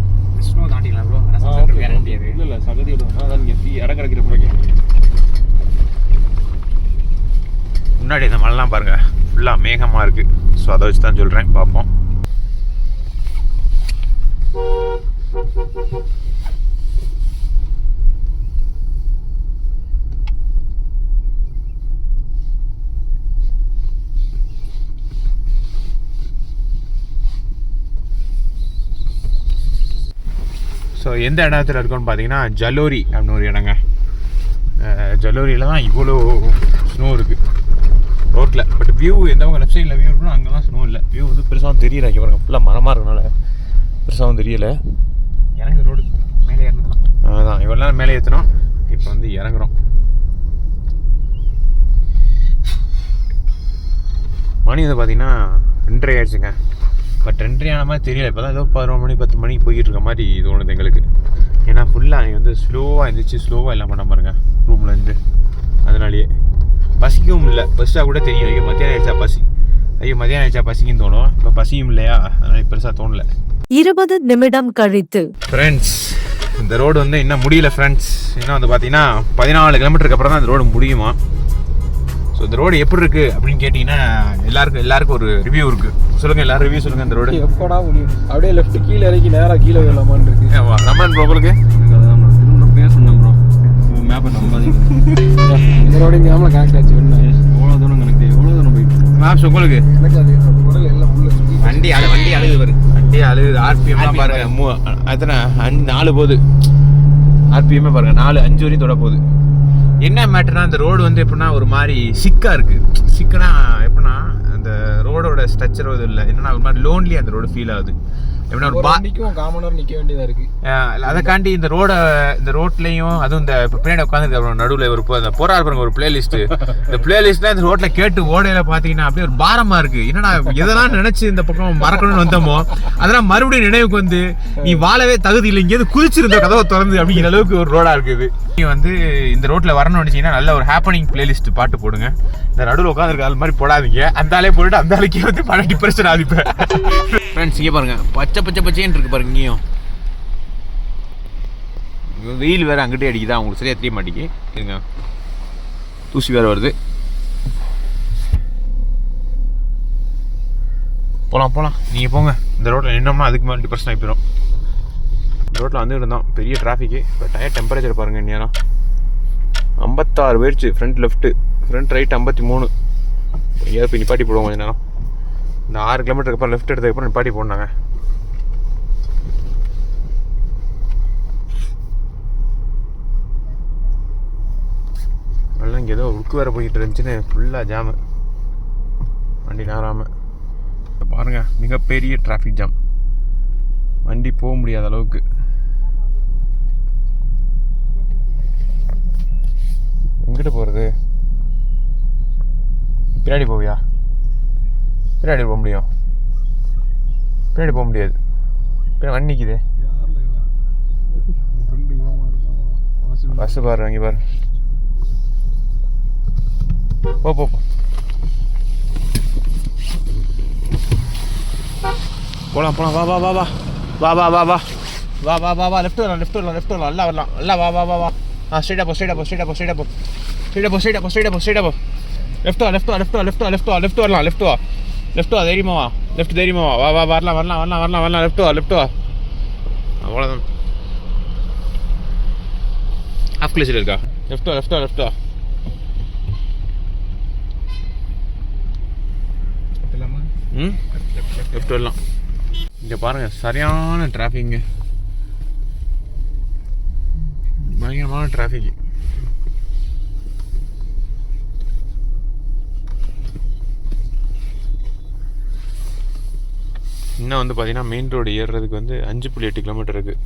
ஸ்னோ தாண்டிக்கலாம் ப்ரோ.
இல்லை சகதியோட அதான் நீங்கள் இடம் கிடைக்கிற போட
முன்னாடி இந்த மழைலாம் பாருங்கள் ஃபுல்லாக மேகமாக இருக்குது. ஸோ அதை வச்சு தான் சொல்கிறேன். பார்ப்போம். ஸோ எந்த இடத்துல இருக்கோன்னு பார்த்தீங்கன்னா ஜலோரி அப்படின்னு ஒரு இடங்க. ஜலோரியில் தான் இவ்வளோ ஸ்னோ இருக்குது ரோட்டில். பட் வியூ எந்த பக்கம் லெஃப்ட் சைடில் வியூ இருக்குன்னா அங்கெல்லாம் ஸ்னோ இல்லை. வியூ வந்து பெருசாகவும் தெரியல. இங்கே பாருங்க ஃபுல்லாக மரமாக இருக்கனால பெருசாகவும் தெரியலை.
இறங்கு ரோடு மேலே ஏறணும்லாம்.
அதான் இவ்வளோ நேரம் மேலே ஏற்றினோம். இப்போ வந்து இறங்குறோம். மணி வந்து பார்த்தீங்கன்னா 2:30 ஆயிடுச்சுங்க. பட் 2:30 ஆன மாதிரி தெரியல. இப்போ தான் ஏதோ 11 மணி 10 மணிக்கு போய்கிட்டு இருக்க மாதிரி தோணுது எங்களுக்கு. ஏன்னா ஃபுல்லாக நீங்கள் வந்து ஸ்லோவாக இருந்துச்சு. ஸ்லோவாக எல்லாம் பண்ண பாருங்க ரூம்லேருந்து. அதனாலேயே பசிக்கவும் இல்லை. பஸ்ஸாக கூட தெரியும். ஐயோ மத்தியானம் ஆயிடுச்சா பசிக்குன்னு தோணும். இப்போ பசியும் இல்லையா, அதனால பெருசாக தோணலை.
20 நிமிடம் கழித்து.
ஃப்ரெண்ட்ஸ் இந்த ரோடு வந்து இன்னும் முடியல ஃப்ரெண்ட்ஸ். இன்னும் வந்து பார்த்தீங்கன்னா 14 கிலோமீட்டருக்கு அப்புறம் தான் இந்த ரோடு முடியுமா. ஸோ இந்த ரோடு எப்படி இருக்கு அப்படின்னு கேட்டிங்கன்னா எல்லாருக்கும் ஒரு ரிவ்யூ இருக்கு. சொல்லுங்க, எல்லாரும் ரிவ்யூ சொல்லுங்க. இந்த ரோடு
எப்படா முடியும்? அப்படியே லெஃப்ட் கீழே இறக்கி நேராக கீழே விடலாமான்னு இருக்கு.
ரமன் ப்ரோ உங்களுக்கு
பேர் சொன்னேன் ப்ரோ, மேப்பை நம்பாதீங்க.
இந்த ரோடு இங்கே ஆமாம் கனெக்ட் ஆச்சு. என்ன
எவ்வளோ தூரம் கணக்கு, எவ்வளோ தூரம் போயிட்டு
மேப்ஸ் உங்களுக்கு
எனக்கு அது உடல் எல்லாம் உள்ள சுற்றி
வண்டி அழுகுது பாரு. வண்டி அழுகுது. ஆர்பிஎம் பாருங்க. எத்தனை 4 போகுது. ஆர்பிஎம் பாருங்க 4 5 வரையும் தொட போகுது. என்ன மேட்டர்னா இந்த ரோடு வந்து எப்படின்னா ஒரு மாதிரி சிக்கா இருக்கு. சிக்கனா எப்படின்னா அந்த ரோடோட ஸ்ட்ரக்சரோ இது இல்லை, என்னன்னா ஒரு மாதிரி லோன்லி அந்த ரோடு ஃபீல் ஆகுது. எப்படின்னா ஒரு
காமனர் நிற்க வேண்டியதாக இருக்கு.
அதைக்காண்டி இந்த ரோட்லையும் அதுவும் இந்த இப்போ பின்னாடி உட்காந்துருக்க நடுவில் ஒரு அந்த போராட பாருங்க ஒரு பிளேலிஸ்ட். இந்த பிளேலிஸ்ட்ல இந்த ரோட்ல கேட்டு ஓடையில பாத்தீங்கன்னா அப்படியே ஒரு பாரமா இருக்கு. என்னடா எதெல்லாம் நினைச்சு இந்த பக்கம் மறக்கணும்னு வந்தோமோ அதெல்லாம் மறுபடியும் நினைவுக்கு வந்து நீ வாழவே தகுதி இல்லை, இங்கேருந்து குதிச்சிருந்த கதவை திறந்து அப்படிங்கிற அளவுக்கு ஒரு ரோடா இருக்குது. நீ வந்து இந்த ரோட்ல வரணும்னு நினைச்சீங்கன்னா நல்ல ஒரு ஹாப்பனிங் பிளேலிஸ்ட் பாட்டு போடுங்க. இந்த நடுவில் உட்காந்துருக்க அது மாதிரி போடாதீங்க. அந்த ஆளே போட்டுட்டு அந்த ஆளுக்கே வந்து பல டிப்ரெஷன் ஆதிப்பேன். ஃப்ரெண்ட்ஸ் இங்கே பாருங்க பச்சைன்னு இருக்கு பாருங்க. இங்கேயும் வெயில் வேற அங்கிட்டே அடிக்குதா, உங்களுக்கு சரியா தெரிய மாட்டேங்குது. இருங்க, தூசி வேற வருது. போகலாம் நீங்கள் போங்க. இந்த ரோட்டில் நின்னோம்னா அதுக்கு மேலே டிப்ரெஷன் ஆகி போயிடும். ரோட்டில் வந்து இருந்தோம் பெரிய டிராஃபிக்கு. இப்போ டயர் டெம்பரேச்சர் பாருங்கள் நேரம் 56 போயிடுச்சு. Front left, front right 53. எங்கேயாவது போய் நிப்பாட்டி போடுவோம் கொஞ்சம் நேரம். இந்த 6 கிலோமீட்டருக்கு அப்புறம் லெஃப்ட் எடுத்ததுக்கப்புறம் நிப்பாட்டி போனாங்க. அதெல்லாம் இங்கே ஏதோ உருக்கு வேறு போய்கிட்டு இருந்துச்சுன்னு ஃபுல்லாக ஜாமு, வண்டி நேராமல். பாருங்கள் மிகப்பெரிய டிராஃபிக் ஜாம், வண்டி போக முடியாத அளவுக்கு. எங்கிட்ட போகிறது? பின்னாடி போவியா? பின்னாடி போக முடியும்? பின்னாடி போக முடியாது. பின்னாடி வண்டி நிற்குது. பஸ்ஸு பாரு, அங்கே பாரு. போ போலாம். வா. லெஃப்ட் வரலாம். நல்லா வரலாம். ஸ்ட்ரைட்டா போ. லெஃப்ட் வா. தைரியமா வா. வரலாம். லெஃப்ட் வா. அவ்வளோதான். ஆஃப் கிளச்சில் இருக்கா? லெஃப்ட் வா. லெஃப்ட் வரலாம். இங்கே பாருங்கள் சரியான டிராஃபிக்ங்க, பயங்கரமான டிராஃபிக். இன்னும் வந்து பார்த்தீங்கன்னா மெயின் ரோடு ஏறுறதுக்கு வந்து 5.8 கிலோமீட்டர் இருக்குது.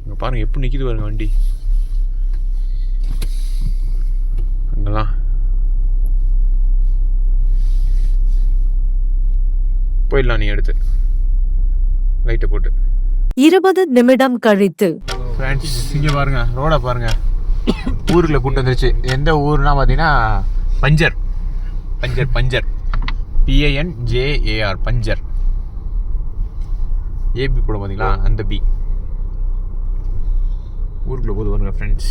இங்கே பாருங்கள் எப்படி நிற்கிது பாருங்க வண்டி. அங்கெல்லாம் போயிடலாம். நீ எடுத்து லைட்டை போட்டு
20 நிமிடம் கழித்து.
ஃப்ரெண்ட்ஸ் இங்கே பாருங்க, ரோடை பாருங்க. ஊருக்குள்ள கூட்டு வந்துருச்சு. எந்த ஊர்னா பார்த்தீங்கன்னா பஞ்சர். PANJAR puncture. ஏபி போட பார்த்தீங்களா, அந்த பி ஊருக்குள்ள போது பாருங்க ஃப்ரெண்ட்ஸ்.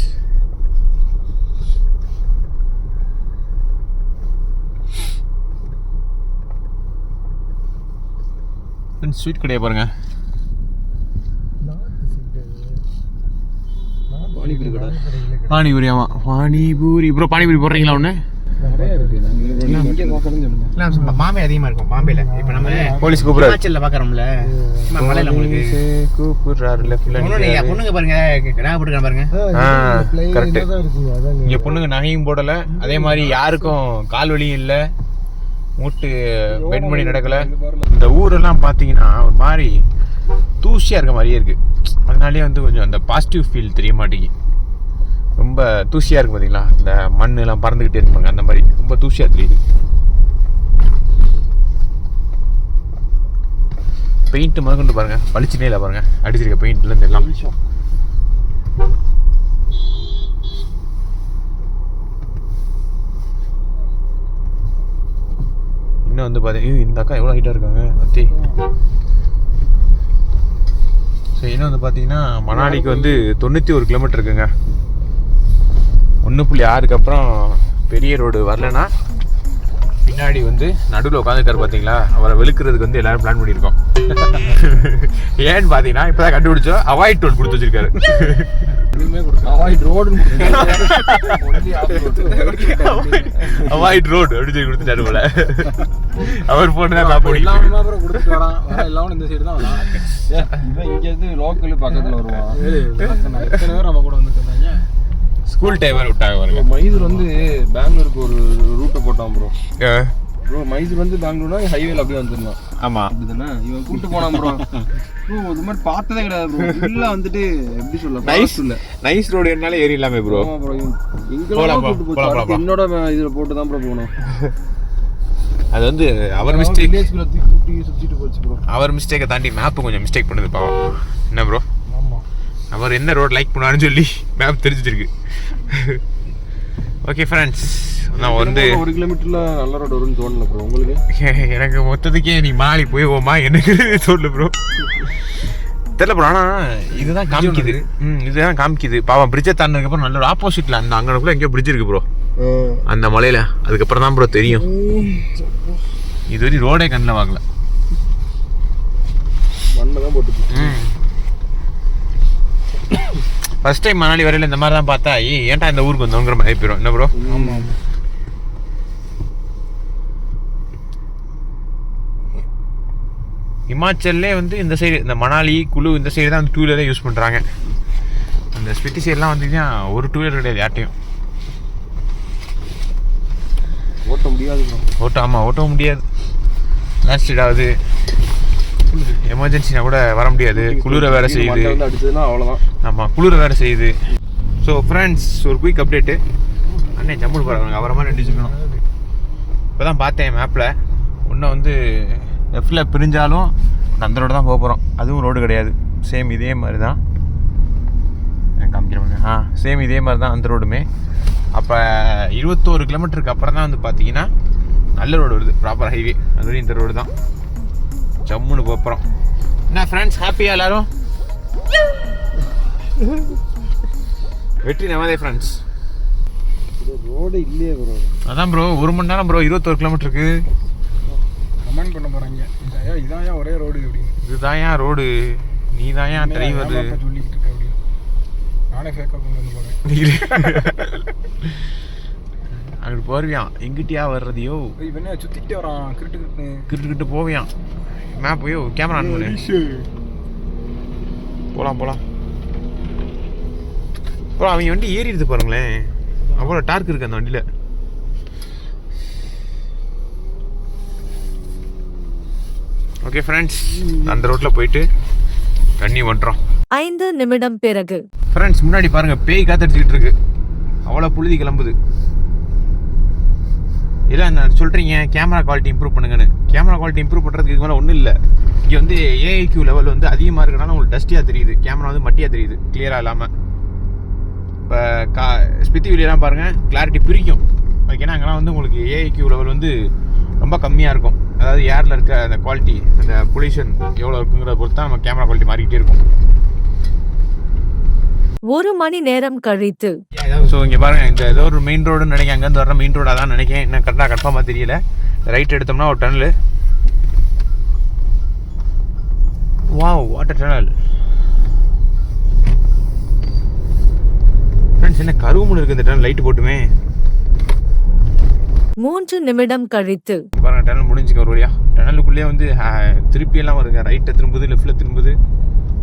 ஸ்வீட் கடையை பாருங்க. பானிபூரி. ஆமாம் பானிபூரி. ப்ரோ பானிபூரி போடுறீங்களா ஒன்று?
பாம்பே அதிகமா இருக்கும். பாம்பேல இப்ப நம்ம
போலீஸ் கூப்பிடுறாரு.
ஹிமாச்சல்ல பாக்குறோம்ல, மலையில உங்களுக்கு
கூப்பிடுறாருல.
பொண்ணுங்க பாருங்க நகை போட்டுருக்காங்க பாருங்க.
கரெக்ட். இங்க பொண்ணுங்க நகையும் போடல, அதே மாதிரி யாருக்கும் கால் வலியும் இல்லை, மூட்டு பெட் பண்ணி நடக்கல. இந்த ஊரெல்லாம் பார்த்தீங்கன்னா ஒரு மாதிரி தூசியாக இருக்க மாதிரியே இருக்குது. அதனாலே வந்து கொஞ்சம் அந்த பாசிட்டிவ் ஃபீல் தெரிய மாட்டேங்குது. ரொம்ப தூசியாக இருக்குது பார்த்தீங்களா, இந்த மண்ணெல்லாம் பறந்துக்கிட்டே இருப்பாங்க, அந்த மாதிரி ரொம்ப தூசியாக தெரியுது. பெயிண்ட் முதற்கொண்டு பாருங்கள், பளிச்சுனே இல்லை பாருங்கள், அடிச்சிருக்க பெயிண்ட்லேருந்து எல்லாம். இன்னும் வந்து பார்த்தீங்கன்னா இந்த அக்கா எவ்வளோ ஹைட்டாக இருக்காங்க அத்தி. ஸோ இன்னும் வந்து பார்த்தீங்கன்னா மணாலிக்கு வந்து 91 கிலோமீட்டர் இருக்குங்க. 1.6க்கு அப்புறம் பெரிய ரோடு வரலன்னா பின்னாடி வந்து நடுவில் உட்காந்துருக்காரு பார்த்தீங்களா, அவரை வெளுக்கிறதுக்கு வந்து எல்லாரும் பிளான் பண்ணியிருக்கோம். ஏன்னு பார்த்தீங்கன்னா இப்போ தான் கண்டுபிடிச்சோம், அவாய்ட் ரோடு கொடுத்து வச்சிருக்காரு. அவாய்ட் ரோடு அப்படின்னு சொல்லி கொடுத்துட்டாரு போல. அவர் போட்டு தான் நான் போய்
கொடுத்துட்டு வரான். எல்லாம் இந்த சைடு தான் இங்கே லோக்கல் பக்கத்தில் வருவான். எத்தனை பேர் நம்ம கூட வந்துருக்காங்க.
ஸ்கூல் டைமர் விட்டாங்க பாருங்க.
மைசூர் வந்து பெங்களூருக்கு ஒரு ரூட்டை போட்டான் ப்ரோ. ப்ரோ மைசூர் வந்து பெங்களூர்னா ஹைவேல அப்படியே வந்துருந்தான்.
ஆமா
அப்படிதானே இவன் கூட்டு போனான் ப்ரோ. ப்ரோ இது மாதிரி பார்த்ததே கிடையாது ப்ரோ. ஃபுல்லா வந்துட்டு எப்படி சொல்ல,
நைஸ் ரோடு என்னால ஏறி இல்லாமே ப்ரோ.
ஆமா ப்ரோ, எங்கெல்லாம் கூட்டு போச்சு. என்னோட இதுல போட்டு தான் ப்ரோ போகணும்.
அது வந்து அவர் மிஸ்டேக்,
வில்லேஜ்ல கூட்டி சுத்திட்டு போச்சு ப்ரோ.
அவர் மிஸ்டேக்கை தாண்டி மேப் கொஞ்சம் மிஸ்டேக் பண்ணுது பாவம். என்ன ப்ரோ,
ஆமா
அவர் என்ன ரோட் லைக் பண்ணுவாருன்னு சொல்லி மேப் தெரிஞ்சிருக்கு. ஓகே ஃப்ரெண்ட்ஸ், நான் வந்து
1 கிலோமீட்டர்ல நல்ல ரோடு வரும்னு தோணல ப்ரோ உங்களுக்கு?
எனக்கு மொத்தத்துக்கே நீ மாலி போய் ஓமா எனக்கு சொல்லு ப்ரோ. தெரியல ப்ரோ, ஆனால் இதுதான் காமிக்குது. இதுதான் காமிக்குது. பாவம் பிரிட்ஜை தாண்டினதுக்கப்புறம் நல்ல ஒரு ஆப்போசிட்டில் அந்த அங்கனக்குள்ள எங்கேயோ பிரிட்ஜ் இருக்கு ப்ரோ, அந்த மலையில். அதுக்கப்புறம் தான் ப்ரோ தெரியும். இதுவரை ரோடே கண்ணில் வாங்கல,
மண்ணை தான் போட்டு.
ஃபர்ஸ்ட் டைம் மணாலி வரையில இந்த மாதிரி தான் பார்த்தா ஏன்டா இந்த ஊருக்கு வந்தோங்கிற மாதிரி போயிடும். என்ன ப்ரோ?
ஆமாம்.
ஹிமாச்சல்லே வந்து இந்த சைடு, இந்த மணாலி குழு இந்த சைடு தான் வந்து 2 வீலரே யூஸ் பண்ணுறாங்க. அந்த ஸ்பிட்டி சைட்லாம் வந்தீங்கன்னா ஒரு 2 வீலர் கிடையாது யார்ட்டையும்.
ஓட்ட முடியாது ப்ரோ.
ஆமாம், ஓட்டவும் முடியாது. லாஸ்ட் ஆகுது, எமர்ஜென்சினா கூட வர முடியாது. குளிர வேறு செய்யுது.
அடிச்சதுன்னா அவ்வளோதான்.
ஆமாம், குளிர வேறு செய்யுது. ஸோ ஃப்ரெண்ட்ஸ், ஒரு குயிக் அப்டேட்டு. அண்ணே ஜம்முன்னு போகிறாங்க, அவரமாக நடிச்சுக்கணும். இப்போ தான் பார்த்தேன் மேப்பில், இன்னும் வந்து லெஃப்டில் பிரிஞ்சாலும் அந்த ரோடு தான் போக போகிறோம். அதுவும் ரோடு கிடையாது, சேம் இதே மாதிரி தான் காமிக்கிறவங்க. சேம் இதே மாதிரி தான் அந்த ரோடுமே. அப்போ 21 கிலோமீட்டருக்கு அப்புறம் தான் வந்து பார்த்தீங்கன்னா நல்ல ரோடு வருது, ப்ராப்பர் ஹைவே. அது இந்த ரோடு தான் ஜம்முன்னு போகிறோம். என்ன ஃப்ரெண்ட்ஸ், ஹாப்பியா எல்லாரும்? வெற்றி நமதே ஃப்ரெண்ட்ஸ்.
ரோடு இல்லையே ப்ரோ.
அதான் ப்ரோ, 1 மணி நேரம் ப்ரோ 21 கிலோமீட்டருக்கு.
கமெண்ட் பண்ண போகிறாங்க, இதான் ஒரே ரோடு அப்படின்னு.
இதுதான் ஏன் ரோடு, நீ தான் ஏன் டிரைவர்
சொல்லிக்கிட்டு இருக்க அப்படின்னு. நானே ஃபேக்காக கொண்டு வந்து போகிறேன்.
அங்கிட்டு போர்வியான், எங்கிட்டியா வர்றதையோ
இவனே சுற்றிக்கிட்டே வரான்,
கிட்டு போவியான். மேப் போயோ கேமரா ஆன் பண்ணு. போகலாம் ப்ரோ. அவங்க வண்டி ஏறிடுது பாருங்களேன், அவ்வளோ டார்க் இருக்குது அந்த வண்டியில். ஓகே ஃப்ரெண்ட்ஸ், அந்த ரோட்டில் போயிட்டு கண்ணி பண்ணுறோம்.
5 நிமிடம் பிறகு.
ஃப்ரெண்ட்ஸ், முன்னாடி பாருங்கள், பேய் காத்தடிச்சிக்கிட்டு இருக்கு, அவ்வளோ புழுதி கிளம்புது. இல்லை நான் சொல்கிறீங்க கேமரா குவாலிட்டி இம்ப்ரூவ் பண்ணுங்கன்னு. கேமரா குவாலிட்டி இம்ப்ரூவ் பண்ணுறதுக்கு இது மேலே ஒன்றும் இல்லை. இங்கே வந்து ஏஐக்யூ லெவல் வந்து அதிகமாக இருக்கிறனால உங்களுக்கு டஸ்டியாக தெரியுது, கேமரா வந்து மட்டியாக தெரியுது, கிளியராக இல்லாமல். இப்போ ஸ்பித்தி வீடியோலாம் பாருங்கள், கிளாரிட்டி பிரிக்கும். ஓகேனா அங்கெல்லாம் வந்து உங்களுக்கு ஏஐக்யூ லெவல் வந்து ரொம்ப கம்மியாக இருக்கும். அதாவது ஏரில் இருக்க அந்த குவாலிட்டி, அந்த பொல்யூஷன் எவ்வளோ இருக்குங்கிறத பொறுத்து தான் நம்ம கேமரா குவாலிட்டி மாறிக்கிட்டே இருக்கும்.
1 மணி நேரம் கழித்து.
ஸோ இங்கே பாருங்கள், இந்த ஏதோ ஒரு மெயின் ரோடுன்னு நினைக்கிறேன். அங்கேருந்து வர மெயின் ரோடாக தான் நினைக்கிறேன், இன்னும் கன்ஃபார்மாக தெரியல. ரைட் எடுத்தோம்னா ஒரு tunnel. Wow, water tunnel. Friends, என்ன கருவுமுன்னு இருக்குது இந்த டனல், லைட்டு போட்டுமே.
3 நிமிடம் கழித்து.
பாருங்க, டனல் முடிஞ்சுக்க ஒரு வழியா. டனலுக்குள்ளேயே வந்து திருப்பியெல்லாம் வருங்க, ரைட்டை திரும்புது, லெஃப்டில் திரும்புது.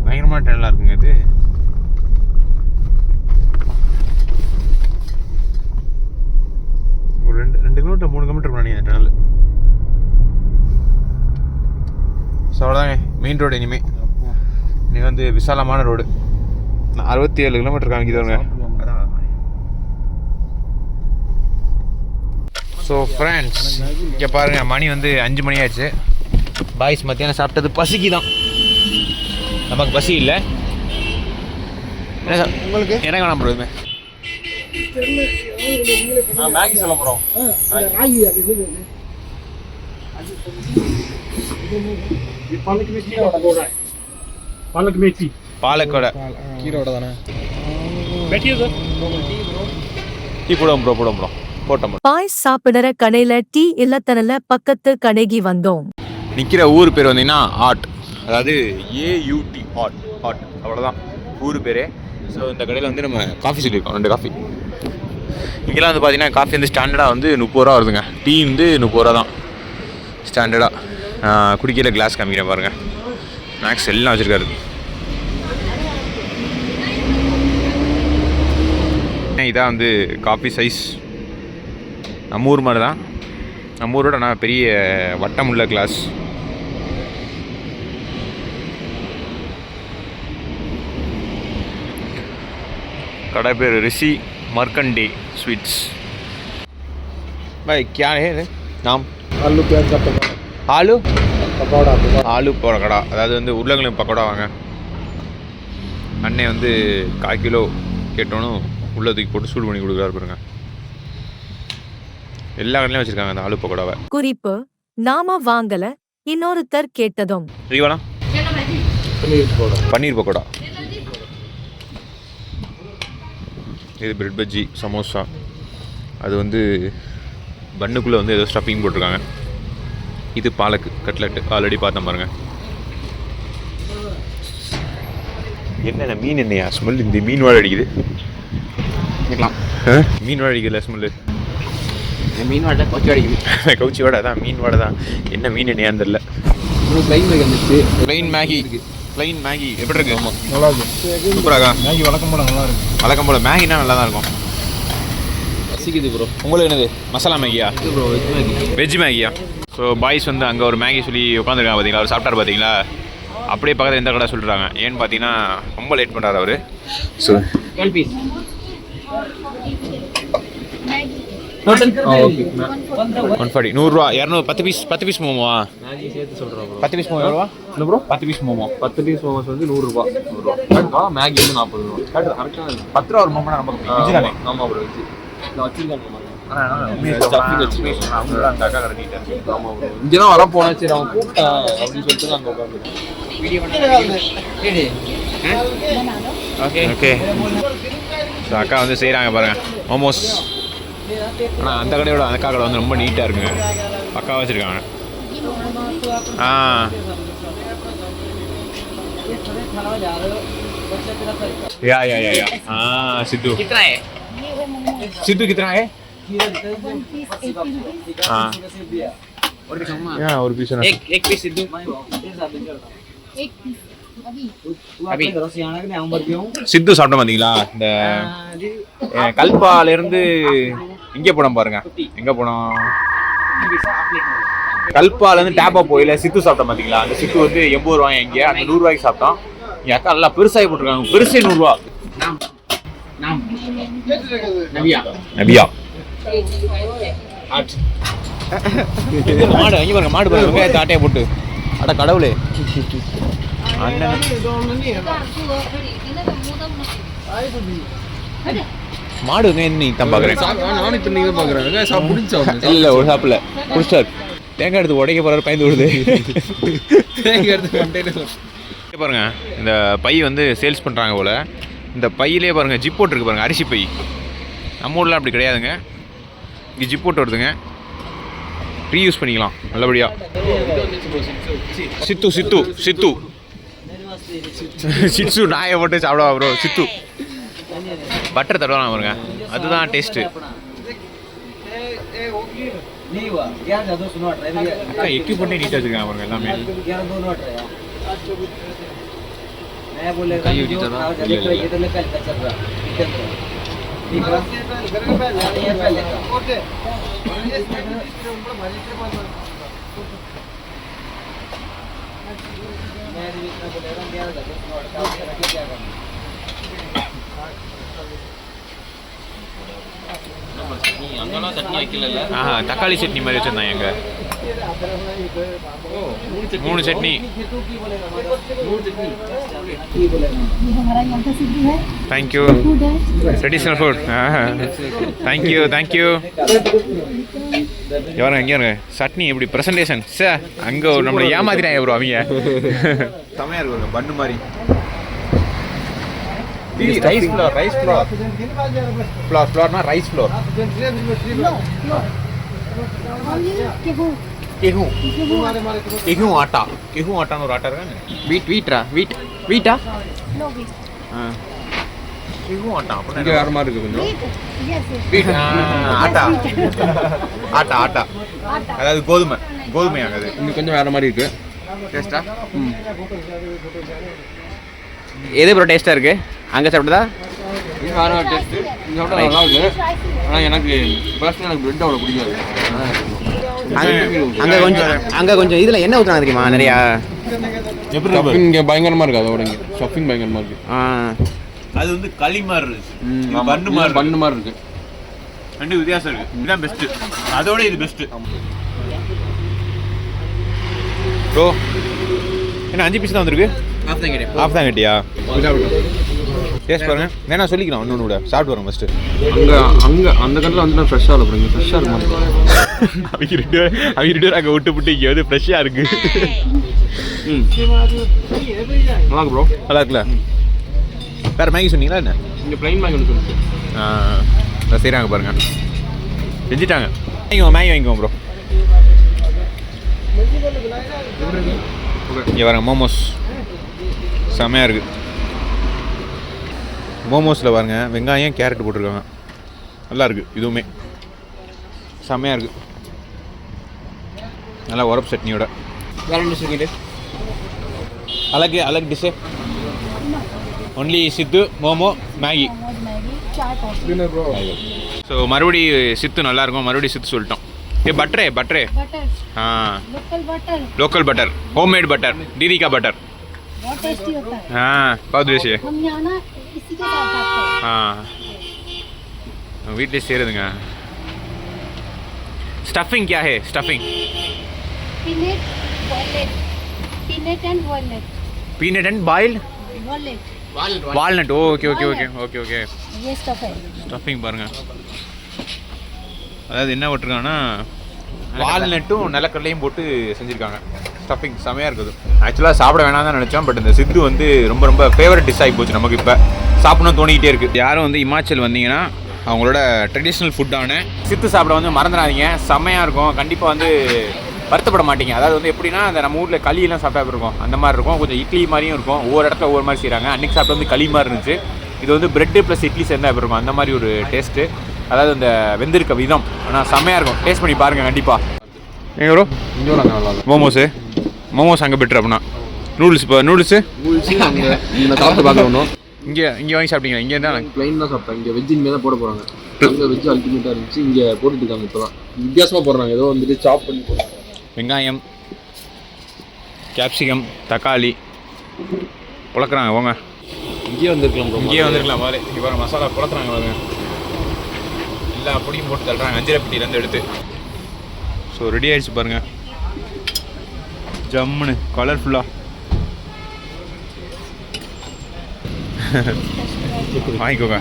பயங்கரமான டனலாக இருக்குங்க இது. ஒரு 2 கிலோமீட்டர் 3 கிலோமீட்டர் பண்ணி அந்த டனல். ஸோ அவ்வளோதாங்க மெயின் ரோடு. இனி வந்து விசாலமான ரோடு. 67 கிலோமீட்டர் காமிக்குதுங்க. ஸோ ஃப்ரெண்ட்ஸ், இங்கே பாருங்கள், மணி வந்து 5 மணி ஆயிடுச்சு. பாய்ஸ் மத்தியானம் சாப்பிட்டது பசிக்கு தான், நமக்கு பசி இல்லை. என்ன உங்களுக்கு என்ன வேணாம் ப்ரோ? இதுமே
மேகி சொல்ல போகிறோம்.
பாலக்கோட
கீரோட தானே.
டீ போடுவோம் ப்ரோ போட்டோம்.
பாய் சாப்பிடற கடையில டீ இல்லத்தனல பக்கத்து கடைக்கு வந்தோம்.
நிற்கிற ஊர் பேர் வந்தீங்கன்னா ஆட், அதாவது AUT ஆட் அவ்வளோதான் ஊர் பேர். ஸோ இந்த கடையில் வந்து நம்ம காஃபி சொல்லியிருக்கோம், 2 காஃபி. இங்கெல்லாம் வந்து பார்த்தீங்கன்னா காஃபி வந்து ஸ்டாண்டர்டாக வந்து 30 ரூபா வருதுங்க. டீ வந்து 30 ரூபா தான் ஸ்டாண்டர்டாக. குடிக்கல கிளாஸ் காமிக்கிறேன் பாருங்கள். மேக்ஸ் எல்லாம் வச்சுருக்காரு. இதான் வந்து காஃபி சைஸ் நம்ம ஊர் மாதிரி தான். நம்ம ஊரோட நான் பெரிய வட்டம் உள்ள கிளாஸ். கடை பேர் ரிஷி மர்கண்டே ஸ்வீட்ஸ். भाई क्या है नाम?
आलू प्याज का पकौड़ा.
ஆலு பக்கோடா, அதாவது வந்து உருளைக்கிழங்கு பக்கோடா வாங்க. அண்ணே வந்து 1/4 கிலோ கேட்டோன்னு உள்ள தூக்கி போட்டு சூடு பண்ணி கொடுக்குறாரு பாருங்க. எல்லா கடையிலையும் வச்சுருக்காங்க அந்த ஆலு பக்கோடாவை.
குறிப்பு: நாம வாங்கல, இன்னொருத்தர் கேட்டதும்.
ரீவானா பன்னீர் பக்கோடா. இது பிரெட் பஜ்ஜி, சமோசா. அது வந்து பன்னுக்குள்ளே வந்து ஏதோ ஸ்டஃபிங் போட்டிருக்காங்க. இது பாலக்கு கட்லெட்டு ஆல்ரெடி பார்த்தேன் பாருங்கள். என்னென்ன மீன் என்னையா ஸ்மெல்? இந்த மீன் வாழை அடிக்குது. மீன் வாழை அடிக்கல ஸ்மெல்லு.
மீன் வாடை கவுச்சி அடிக்குது.
கவுச்சி வாடை தான், மீன் வாடை தான். என்ன மீன் என்னையான்னு தெரியல. ப்ளைன் மேகி எப்படி இருக்கு?
நல்லா இருக்கு.
சூப்பராக
மேகி வழக்கம் போல நல்லா இருக்கு.
வழக்கம் போல் மேகினா நல்லா தான் இருக்கும்.
பசிக்குது ப்ரோ.
உங்களுக்கு என்னது மசாலா மேகியா?
Bro veg Maggi.
வெஜ் மேகியா? ஸோ பாய்ஸ் வந்து அங்கே ஒரு மேகி சொல்லி உட்காந்துருக்காங்க பார்த்தீங்களா, அவர் சாப்பிட்டார் பார்த்தீங்களா? அப்படியே பக்கத்தில் எந்த கடை சொல்கிறாங்க. ஏன்னு பார்த்தீங்கன்னா ரொம்ப லேட் பண்ணுறாரு அவர். So
12 piece.
140 100 ரூபா. 200 10 பீஸ் மோமோவா?
மேகி சேர்த்து சொல்கிறோம்.
10 பீஸ் மோமோ எவ்வளோ?
என்ன bro?
10 piece momo.
10 piece momos வந்து 100 ரூபா. மேகி வந்து 40 ரூபா. கரெக்டாக
10 ரூபா ஒரு மோமோனா ரொம்ப கம்மி தானே?
ஆமாம் ப்ரோ வெஜ். நான் வச்சிருக்கேன். இங்கதான் வர போனா சரி அவன் கூப்பிட்டான் அப்படின்னு சொல்லிட்டு அங்கே உட்காந்து.
ஓகே ஸோ அக்கா வந்து செய்கிறாங்க பாருங்கள் மோமோஸ். ஆனால் அந்த கடையோட அந்த கடை வந்து ரொம்ப நீட்டாக இருக்குங்க, பக்காவாக வச்சுருக்காங்க. या सिद्धू कितना है? सिद्धू कितना है? हाँ और पीस एक पीस सिद्धू சித்து சாப்பிட்ட பார்த்தீங்களா? இந்த கல்பால இருந்து இங்கே போனோம் பாருங்க. எங்க போனோம்? கல்பால இருந்து டேப்பா போயில சித்து சாப்பிட்டோம் பார்த்தீங்களா? அந்த சித்து வந்து 80 ரூபாய், எங்கே அந்த 100 ரூபாய்க்கு சாப்பிட்டோம். என் அக்கா நல்லா பெருசாகி போட்டிருக்காங்க. பெருசே 100 ரூபா. நபியா மாடு அங்கே பாருங்க, மாடு பாருங்க, வெங்காயத்தை ஆட்டையை போட்டு. அட கடவுளே, மாடு நீ தான் பாக்குறேன்.
நானும் இப்போ நீங்கள் பார்க்குறேன்.
இல்லை ஒரு சாப்பிடல குடிச்சார். தேங்காய் எடுத்து உடைக்க போறாரு, பயந்து விடுது.
தேங்காய் எடுத்து
பாருங்க, இந்த பை வந்து சேல்ஸ் பண்ணுறாங்க போல். இந்த பையிலே பாருங்கள் ஜிப் போட்டு இருக்கு பாருங்கள், அரிசி பை. நம்ம ஊரில் அப்படி கிடையாதுங்க, இங்கே ஜிப் போட்டு வருதுங்க. ரீயூஸ் பண்ணிக்கலாம் நல்லபடியாக. சித்து சித்து சித்து சித்து நாயை போட்டு சாப்பிடுவா ப்ரோ. சித்து பட்டர் தடவை பாருங்க, அதுதான் டேஸ்ட்டு. எக்யூப்மெண்ட்டே நீட்டாக வச்சுருக்காங்க பாருங்க எல்லாமே. தக்காளி சட்னி மாதிரி வச்சிருந்தாங்க எங்க. 3 chutney. Thank you. Traditional food. Thank you thank you. எவருங்க எங்கே இருங்க சட்னி எப்படி ப்ரெசன்டேஷன் சார்? அங்கே நம்மளை ஏமாத்திட்டாங்க ப்ரோ அவங்க. செமையாக இருக்குங்க பண்ணு மாதிரி. ரைஸ் ஃப்ளோர் ஃப்ளோர்னா ரைஸ் ஃப்ளோர் गेहूं आटा और आटा रहेगा வீட்டா गेहूं आटा
இங்க வேற மாதிரி இருக்கு கொஞ்சம்.
வீட் ஆட்டா ஆட்டா அதாவது கோதுமை ஆகுது.
இங்க கொஞ்சம் வேற மாதிரி இருக்கு.
டேஸ்டா எது ப்ரோ டேஸ்டா இருக்கு அங்க சாப்பிட்டதா?
இது வேற டேஸ்ட். இது சாப்பிட்டா நல்லா இருக்கு. ஆனா எனக்கு பர்சனலா எனக்கு பிரெட் அவ்வளவு பிடிக்காது.
அங்க கொஞ்சம் இதுல என்ன ஊத்துறாங்க தெரியுமா நிறைய
ஸ்டஃபிங் இங்க பயங்கரமா இருக்கு. அதோட இங்க ஸ்டஃபிங் பயங்கரமா இருக்கு.
அது வந்து களி மாதிரி இருக்கு.
பண்ணு மாதிரி இருக்கு.
ரெண்டு வித்தியாசம் இருக்கு. இதுதான் பெஸ்ட். அதோட இது பெஸ்ட். ப்ரோ என்ன 5 பீஸ் தான் வந்திருக்கு? ஆஃப் தான் கேட்டியா? டேஸ்ட் பாருங்க. வேணா சொல்லிக்கலாம் இன்னொன்று கூட சாப்பிட்டு வரோம் ஃபர்ஸ்ட்.
அங்க அந்த கடையில் வந்து ஃப்ரெஷ்ஷாக இல்லை ப்ரோ. இங்கே ஃப்ரெஷ்ஷாக இருக்கு.
அவங்க அங்கே விட்டு இங்கே வந்து ஃப்ரெஷ்ஷாக இருக்கு.
நல்லா இருக்கு ப்ரோ.
நல்லா இருக்குல்ல? வேறு மேகி சொன்னீங்களா என்ன?
இங்கே ப்ளைன் மேகி ஒன்று சொல்லிட்டு
செய்கிறாங்க பாருங்க. செஞ்சுட்டாங்க. மேகி வாங்கிக்கோங்க ப்ரோ. இங்கே பாருங்க மோமோஸ் செம்மையாக இருக்குது. மோமோஸில் பாருங்க வெங்காயம் கேரட் போட்டிருக்காங்க. நல்லா இருக்குது. இதுவுமே செம்மையாக இருக்குது. நல்லா உரப்பு சட்னியோட.
வேற டிஷ் இருக்குது.
அலகு டிஷ்ஷு ஒன்லி சித்து மோமோ மேகி. ஸோ மறுபடி சித்து நல்லாயிருக்கும். மறுபடியும் சித்து சொல்லிட்டோம். बटर हाँ लोकल बटर होममेड बटर दीदी का बटर
बहुत टेस्टी होता है।
हाँ बहुत टेस्टी है।
हम यहाँ ना इसी के साथ खाते हैं।
हाँ வீட்டிலே சேருதுங்க. स्टफिंग क्या है? Stuffing
peanut and walnut.
Peanut and billed walnut. Okay
ये स्टफ है।
ஸ்டஃபிங் பாருங்க. அதாவது என்ன போட்டிருக்காங்கன்னா வால்நட்டும் நிலக்கடலையும் போட்டு செஞ்சுருக்காங்க. ஸ்டஃபிங் செமையாக இருக்குது. ஆக்சுவலாக சாப்பிட வேணாம் தான் நினச்சோம். பட் இந்த சித்து வந்து ரொம்ப ஃபேவரட் டிஷ் ஆகி போச்சு நமக்கு. இப்போ சாப்பிடணும் தோணிக்கிட்டே இருக்குது. யாரும் வந்து இமாச்சல் வந்தீங்கன்னா அவங்களோட ட்ரெடிஷ்னல் ஃபுட்டான சித்து சாப்பிட வந்து மறந்துடாதீங்க. செம்மையாக இருக்கும். கண்டிப்பாக வந்து வருத்தப்பட மாட்டீங்க. அதாவது வந்து எப்படின்னா அந்த நம்ம ஊரில் களியெல்லாம் சாப்பிட்டா இருக்கும் அந்த மாதிரி இருக்கும். கொஞ்சம் இட்லி மாதிரியும் இருக்கும். ஒவ்வொரு இடத்துல ஒவ்வொரு மாதிரி செய்கிறாங்க. அன்றைக்கி சாப்பிட்டு வந்து களி மாதிரி இருந்துச்சு. இது வந்து பிரெட்டு ப்ளஸ் இட்லி சேர்ந்தா இருக்கும். அந்த மாதிரி ஒரு டேஸ்ட்டு. அதாவது இந்த வெந்திருக்க விதம் ஆனால் செம்மையாக இருக்கும். டேஸ்ட் பண்ணி பாருங்கள் கண்டிப்பாக. எங்கே ப்ரோ?
இங்கே வராங்க நல்லா
மோமோஸ் அங்கே பெட்ரு. அப்படின்னா நூடுல்ஸு
அங்கே இந்த சாப்பிட்டு பார்க்கணும்.
இங்கே வாங்கி சாப்பிட்டீங்களா? இங்கே தான்
ப்ளைன் தான் சாப்பிட்டேன். இங்கே வெஜ் இனிமேல் தான் போட போகிறாங்க. அங்கே வெஜ் அல்டிமேட்டாக இருந்துச்சு. இங்கே போட்டுட்டு இருக்காங்க. இப்போ தான் வித்தியாசமாக போடுறாங்க. ஏதோ வந்துட்டு சாப் பண்ணி போடுறாங்க. வெங்காயம்
கேப்சிகம் தக்காளி புழக்கிறாங்க. போங்க
இங்கேயே வந்துருக்கலாம்
மாதிரி. இப்போ மசாலா புழக்கிறாங்க பாருங்க. எல்லா பொடியும் போட்டு தள்ளுறாங்க அஞ்சிரப்பட்டியிலேருந்து எடுத்து. ஸோ ரெடி ஆகிடுச்சு பாருங்கள். ஜம்முன்னு கலர்ஃபுல்லாக வாங்கிக்கோங்க.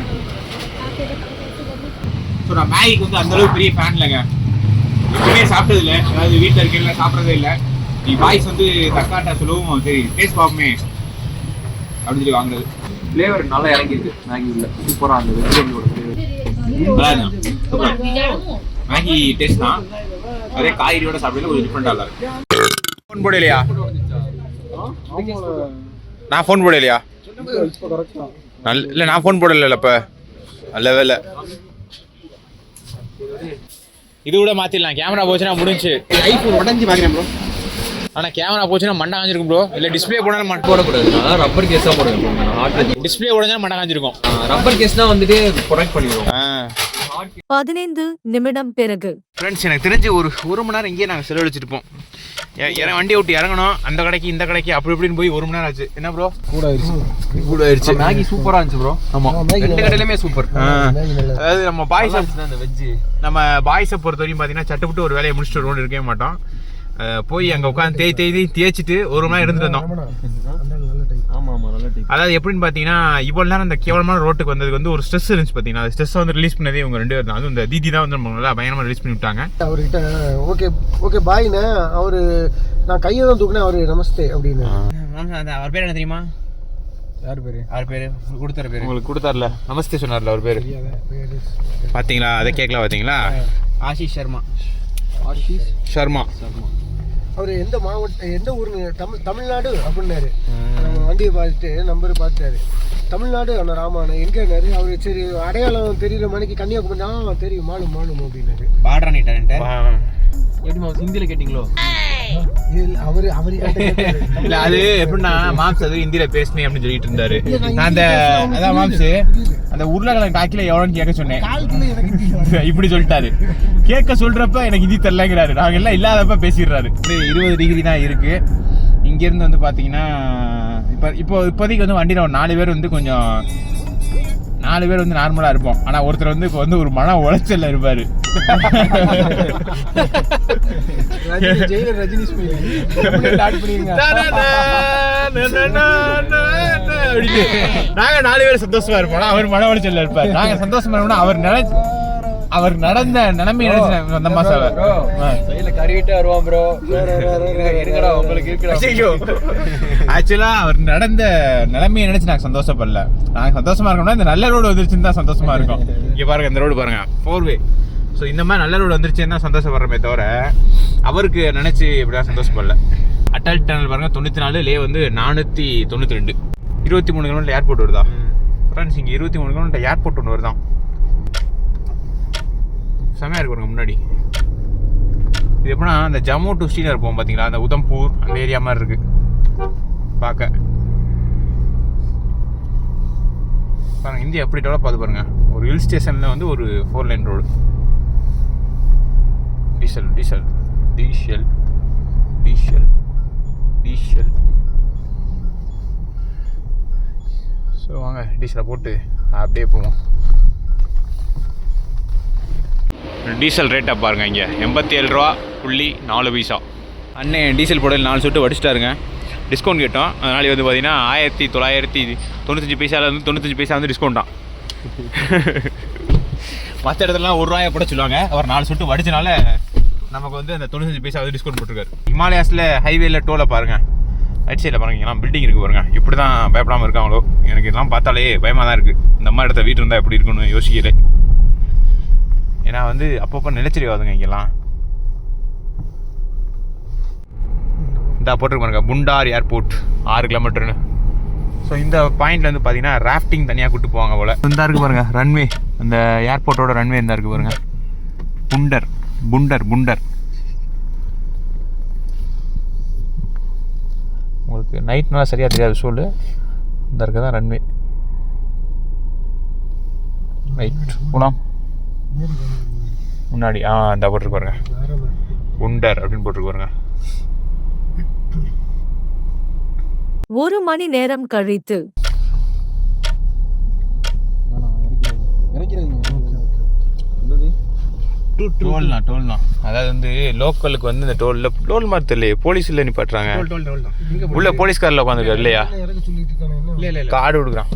ஸோ நான் மேகிக்கு வந்து அந்தளவுக்கு பெரிய ஃபேன் இல்லைங்க. எப்பவுமே சாப்பிட்டது இல்லை. அதாவது வீட்டில் இருக்கல சாப்பிட்றதே இல்லை. நீ பாய்ஸ் வந்து தக்காட்டா சொல்லவும் சரி டேஸ்ட் பார்ப்போமே அப்படின்னு சொல்லி வாங்குறது.
ஃப்ளேவர் நல்லா இறங்கிருக்கு மேகி உள்ள. சூப்பராக இருந்தது.
மேகி டேஸ்ட் தான். அதே காய்கறியோட சாப்பிடல கொஞ்சம் டிஃப்ரெண்டாக இல்லை. ஃபோன் போடலையா? நான் ஃபோன் போடலையா? இல்லை நான் ஃபோன் போடல. இப்போ அல்லவே இல்லை. இது கூட மாற்றிடலாம். கேமரா போச்சுன்னா முடிஞ்சு.
ஐஃபோன் உடஞ்சி பார்க்குறேன் ப்ரோ.
ஆனால் கேமரா போச்சுன்னா மண்டை காஞ்சிருக்கும் ப்ரோ. இல்லை டிஸ்பிளே போனாலும் மண்டை
போடக்கூடாது. ரப்பர் கேஸ் தான் போடுவேன்.
டிஸ்பிளே உடஞ்சாலும் மண்டை காஞ்சிருக்கும்.
ரப்பர் கேஸ் தான் வந்துட்டு ப்ரொடெக்ட் பண்ணிடுவோம்.
15 நிமிடம் பிறகு
ஃப்ரெண்ட்ஸ் எனக்கு தெரிஞ்சு ஒரு மணி நேரம் இங்கேயே நாங்கள் செலவழிச்சிருப்போம். வண்டியை விட்டு இறங்கணும். அந்த கடைக்கு இந்த கடைக்கு அப்படி இப்படின்னு போய் 1 மணி நேரம் ஆச்சு. என்ன ப்ரோ? கூட ஆயிடுச்சு.
மேகி சூப்பராக இருந்துச்சு ப்ரோ. ஆமாம் ரெண்டு கடையிலுமே சூப்பர்.
அதாவது நம்ம பாய்ஸை பொறுத்த வரைக்கும் பார்த்தீங்கன்னா சட்டுப்பட்டு ஒரு வேலையை முடிச்சுட்டு வருவோம்னு இருக்கவே மாட்டோம். போய் அங்கே உட்காந்து தேய்ச்சிட்டு 1 மணி நேரம் இருந்துட்டு இருந்தோம். அதாவது எப்படின்னு பார்த்தீங்கன்னா இவ்வளோ நேரம் இந்த கேவலமான ரோட்டுக்கு வந்ததுக்கு வந்து ஒரு ஸ்ட்ரெஸ் இருந்துச்சு. பார்த்தீங்கன்னா அந்த ஸ்ட்ரெஸ்ஸை வந்து ரிலீஸ் பண்ணதே இவங்க 2 பேர் தான். அதுவும் இந்த தீதி தான் வந்து நல்லா பயங்கரமாக ரிலீஸ் பண்ணி விட்டாங்க.
அவர்கிட்ட ஓகே பாய்ண்ணே. அவர் நான் கையை தான் தூக்குனேன். அவர் நமஸ்தே அப்படின்னு.
அவர் பேர் என்ன தெரியுமா?
யார் பேரு?
யார் பேர்
கொடுத்தாரு பேரு
உங்களுக்கு கொடுத்தார்ல, நமஸ்தே சொன்னார்ல அவர் பேர். பார்த்தீங்களா? அதை கேட்கல பார்த்தீங்களா?
ஆஷிஷ் சர்மா. ஆஷிஷ்
சர்மா.
அவர் எந்த மாவட்டம், எந்த ஊருங்க? தமிழ்நாடு அப்படின்னாரு. வண்டியை பார்த்துட்டு நம்பர் பார்த்தாரு, தமிழ்நாடு. ஆனால் ராமாண்ணா எங்கேனாரு அவர். சரி அடையாளம் தெரியுற மணிக்கு கன்னியாகுமரி தெரியும், மாலும் அப்படின்னாரு.
பாடுறானே எப்படி ஹிந்தியில் கேட்டிங்களோ?
அவர்
இல்ல அது எப்படின்னா மாம்ஸ் அது ஹிந்தியில பேசுனேன் அப்படின்னு சொல்லிட்டு இருந்தாரு. நான் அந்த அதான் மாம்ஸ் அந்த உருளைக்கிழங்கு காக்கில எவ்வளோன்னு கேட்க சொன்னேன், இப்படி சொல்லிட்டாரு. கேட்க சொல்றப்ப எனக்கு ஹிந்தி தெரியலங்கிறாரு. நாங்க எல்லாம் இல்லாதப்ப பேசிடுறாரு. 20 டிகிரி தான் இருக்கு இங்க இருந்து. வந்து பாத்தீங்கன்னா இப்போதைக்கு வந்து வண்டியில ஒரு 4 பேர் வந்து கொஞ்சம் 4 பேர் வந்து நார்மலா இருப்போம். ஆனா ஒருத்தர் வந்து இப்போ வந்து ஒரு மன உளைச்சல்ல இருப்பாரு. நாங்க 4 பேர் சந்தோஷமா இருப்போம், அவர் மன உளைச்சல்ல இருப்பாரு. நாங்க சந்தோஷமா இருப்போம். அவர் நடந்த நிலைமை நினைச்சு அந்த மாசம்
கறிவிட்டு வருவான் ப்ரோ. இருக்கடா உங்களுக்கு இருக்கடா.
ஆக்சுவலா அவர் நடந்த நிலைமையை நினைச்சு நாங்க சந்தோஷப்படல. நாங்க சந்தோஷமா இருக்கோம்னா இந்த நல்ல ரோடு வந்துருச்சுன்னு தான் சந்தோஷமா இருக்கும். இங்க பாருங்க, இந்த ரோடு பாருங்க, 4-வே. ஸோ இந்த மாதிரி நல்ல ரோடு வந்துருச்சுன்னு தான் சந்தோஷப்படுறமே தவிர அவருக்கு நினைச்சு இப்படிதான் சந்தோஷப்படல. அட்டல் டனல் பாருங்க 94, லே வந்து 492. 23 கிலோமீட்டர் ஏர்போர்ட் வருதா ஃப்ரெண்ட்ஸ்? இங்கே 23 கிலோமீட்டர் ஏர்போர்ட் ஒன்று வருதான். செமையாக இருக்கு பாருங்க முன்னாடி. இது எப்படின்னா அந்த ஜம்மு டு ஸ்ரீநகர் போவோம் பார்த்தீங்களா, அந்த உதம்பூர் அந்த ஏரியா மாதிரி இருக்கு பார்க்க. பாருங்க இந்தியா எப்படி டெவலப் ஆகுது பாருங்க. ஒரு ஹில் ஸ்டேஷனில் வந்து ஒரு 4 line road. Diesel diesel diesel diesel diesel. So வாங்க டீசலை போட்டு அப்படியே போவோம். டீசல் ரேட்டை பாருங்கள், இங்கே 87.4 பைசா. அண்ணன் டீசல் போடல 4 சொட்டு வடிச்சிட்டாருங்க. டிஸ்கவுண்ட் கேட்டோம், அதனால வந்து பார்த்தீங்கன்னா 1995 பைசாவில் 95 பைசா வந்து டிஸ்கவுண்ட் தான். மற்ற இடத்துலலாம் ₹1 போட சொல்லுவாங்க, அவர் 4 சொட்டு வடிச்சனால நமக்கு வந்து அந்த 95 பைசா வந்து டிஸ்கவுண்ட் போட்டிருக்காரு. ஹிமாலயாஸில் ஹைவேல டோலை பாருங்கள், ரைட் சைடில் பாருங்க, இங்கெல்லாம் பில்டிங் இருக்குது பாருங்க. இப்படி தான் பயப்படாமல் இருக்காங்களோ. எனக்கு இதெல்லாம் பார்த்தாலே பயமாக தான் இருக்குது. இந்த மாதிரி இடத்த வீட்டு இருந்தால் எப்படி இருக்குன்னு யோசிக்கல. ஏன்னா வந்து அப்பப்போ நிலச்சரிவாதுங்க இங்கெல்லாம். இந்த போட்டிருக்கு பாருங்க, புண்டார் ஏர்போர்ட் 6 கிலோமீட்டர்னு. ஸோ இந்த பாயிண்ட்ல வந்து பார்த்தீங்கன்னா ராஃப்டிங் தனியாக கூப்பிட்டு போவாங்க போல. இந்த இருக்கு பாருங்க ரன்வே, அந்த ஏர்போர்ட்டோட ரன்வே இந்த இருக்கு பாருங்க. புண்டர் புண்டர் புண்டர். உங்களுக்கு நைட்னால சரியாக தெரியாது சொல்லு. இந்த இருக்க தான் ரன்வே. ரைட் போலாம் முன்னாடி. இந்த போட்டிருக்கு பாருங்க, புண்டர் அப்படின்னு போட்டிருக்கு பாருங்க.
1 மணி நேரம் கழித்து
டோல்னா அதாவது வந்து லோக்கலுக்கு வந்து இந்த டோல் மாதிரி தெரியல, போலீஸ் இல்லை நிப்பாட்டுறாங்க. உள்ள போலீஸ்காரில் உட்காந்துருக்காரு இல்லையா, கார்டு கொடுக்குறான்.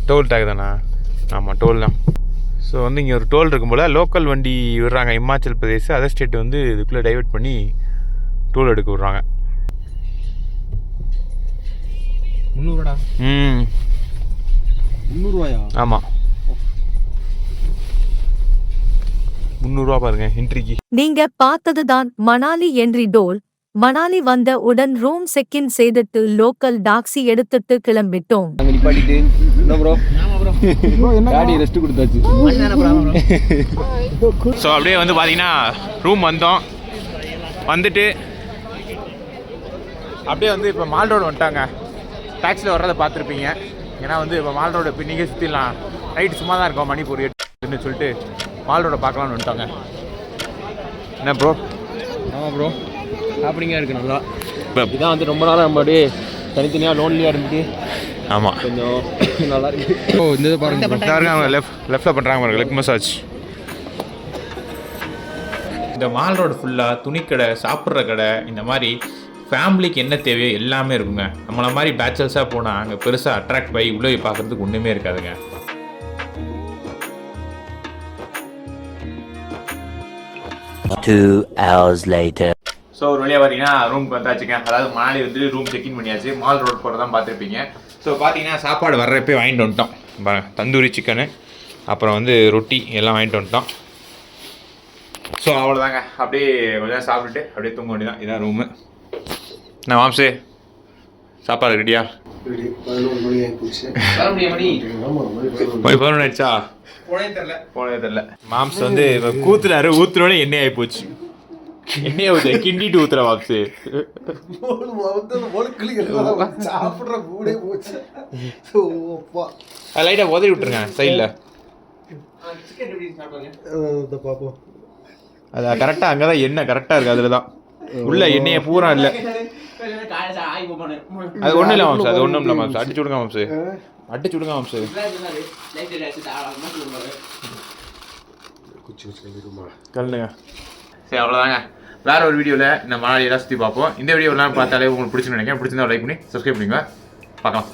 டோல் டேக் தானா? ஆமாம் டோல் தான். ஸோ வந்து இங்கே ஒரு டோல் இருக்கும் போல். லோக்கல் வண்டி விடுறாங்க இமாச்சல் பிரதேஷ், அதர் ஸ்டேட் வந்து இதுக்குள்ளே டைவர்ட் பண்ணி டோல் எடுக்க விட்றாங்க.
300 300
ஆமாம் 300 பாருங்க என்ட்ரிக்கு.
நீங்க பார்த்ததுதான் மணாலி என்ட்ரி டோல். மணாலி வந்த உடன் ரூம் செக்கின் செய்துட்டு லோக்கல் டாக்ஸி எடுத்துட்டு கிளம்பிட்டோம்.
அங்க நிப்பாட்டிட்டு என்ன ப்ரோ டாடி ரெஸ்ட் கொடுத்தாச்சு.
ஸோ அப்படியே வந்து பார்த்தீங்கன்னா ரூம் வந்தோம். வந்துட்டு அப்படியே வந்து இப்போ மால் ரோடு வந்துட்டாங்க. டாக்ஸியில் வர்றதை பார்த்துருப்பீங்க. ஏன்னா வந்து இப்போ மால் ரோடு இப்போ நீங்கள் சுற்றிடலாம், நைட்டு சும்மா தான் இருக்கோம், மணி ஒரு 8 சொல்லிட்டு மால் ரோடை பார்க்கலான்னு வந்துட்டாங்க. என்ன ப்ரோ?
ஆமாம் ப்ரோ, ஹாப்பினிங்காக இருக்குது நல்லா. இதான் வந்து ரொம்ப நாளாக நம்ம அப்படியே தனித்தனியாக லோன்லியாக இருந்துட்டு.
ஆமாம்
கொஞ்சம் நல்லா இருக்கு. ஓ இந்த பாருங்க
அவங்க லெஃப்டில் பண்ணுறாங்க பாருங்க, லெக் மசாஜ். இந்த மால் ரோடு ஃபுல்லாக துணிக்கடை, சாப்பிட்ற கடை, இந்த மாதிரி ஃபேமிலிக்கு என்ன தேவையோ எல்லாமே இருக்குங்க. நம்மளை மாதிரி பேச்சல்ஸாக போனால் அங்கே பெருசாக அட்ராக்ட் ஆகி உள்ளே பார்க்குறதுக்கு ஒன்றுமே இருக்காதுங்க. ஸோ ஒரு வழியாக பார்த்தீங்கன்னா ரூமுக்கு வந்தாச்சுங்க. அதாவது மணாலி வந்து ரூம் செக்இன் பண்ணியாச்சு. மால் ரோட் போகிற தான் பார்த்துருப்பீங்க. ஸோ பார்த்தீங்கன்னா சாப்பாடு வர்றப்பே வாங்கிட்டு வந்துட்டோம். தந்தூரி சிக்கனு, அப்புறம் வந்து ரொட்டி எல்லாம் வாங்கிட்டு வந்துட்டோம். ஸோ அவ்வளோதாங்க. அப்படியே கொஞ்சம் சாப்பிட்டுட்டு அப்படியே தூங்க வேண்டியதான். இதான் ரூமு. நான் மாம்சு சாப்பாடு ரெடியா?
11 மணி ஆகிப்போச்சு.
போய் 11 ஆயிடுச்சா? போனே தெரில. மாம்ஸ் வந்து கூத்துறாரு, ஊத்துறோட எண்ணெய் ஆகி போச்சு. எண்ணெய் ஊற்ற கிண்டிட்டு ஊத்துற மாம்சு.
சாப்பிட்ற மூடே போச்சு.
லைட்டாக உதறி விட்டுருங்க சைடில்.
பார்ப்போம்.
அது கரெக்டாக அங்கே தான் எண்ணெய் கரெக்டாக இருக்குது. அதில் தான் உள்ள எண்ணெயை பூரா இல்லை. அது ஒன்றும் இல்லை மாம்சு, அது ஒன்றும் இல்லை மாம்சு. அடிச்சு விடுங்க மாம்சு, அடிச்சு விடுங்க மாம்சு. கல்லுங்க. சரி அவ்வளோதாங்க. வேற ஒரு வீடியோவில் இந்த மணாலியெல்லாம் சுற்றி பார்ப்போம். இந்த வீடியோலாம் பார்த்தாலே உங்களுக்கு பிடிச்சுன்னு நினைக்கிறேன். பிடிச்சிருந்தா லைக் பண்ணி சப்ஸ்கிரைப் பண்ணிங்க. பார்க்கலாம்.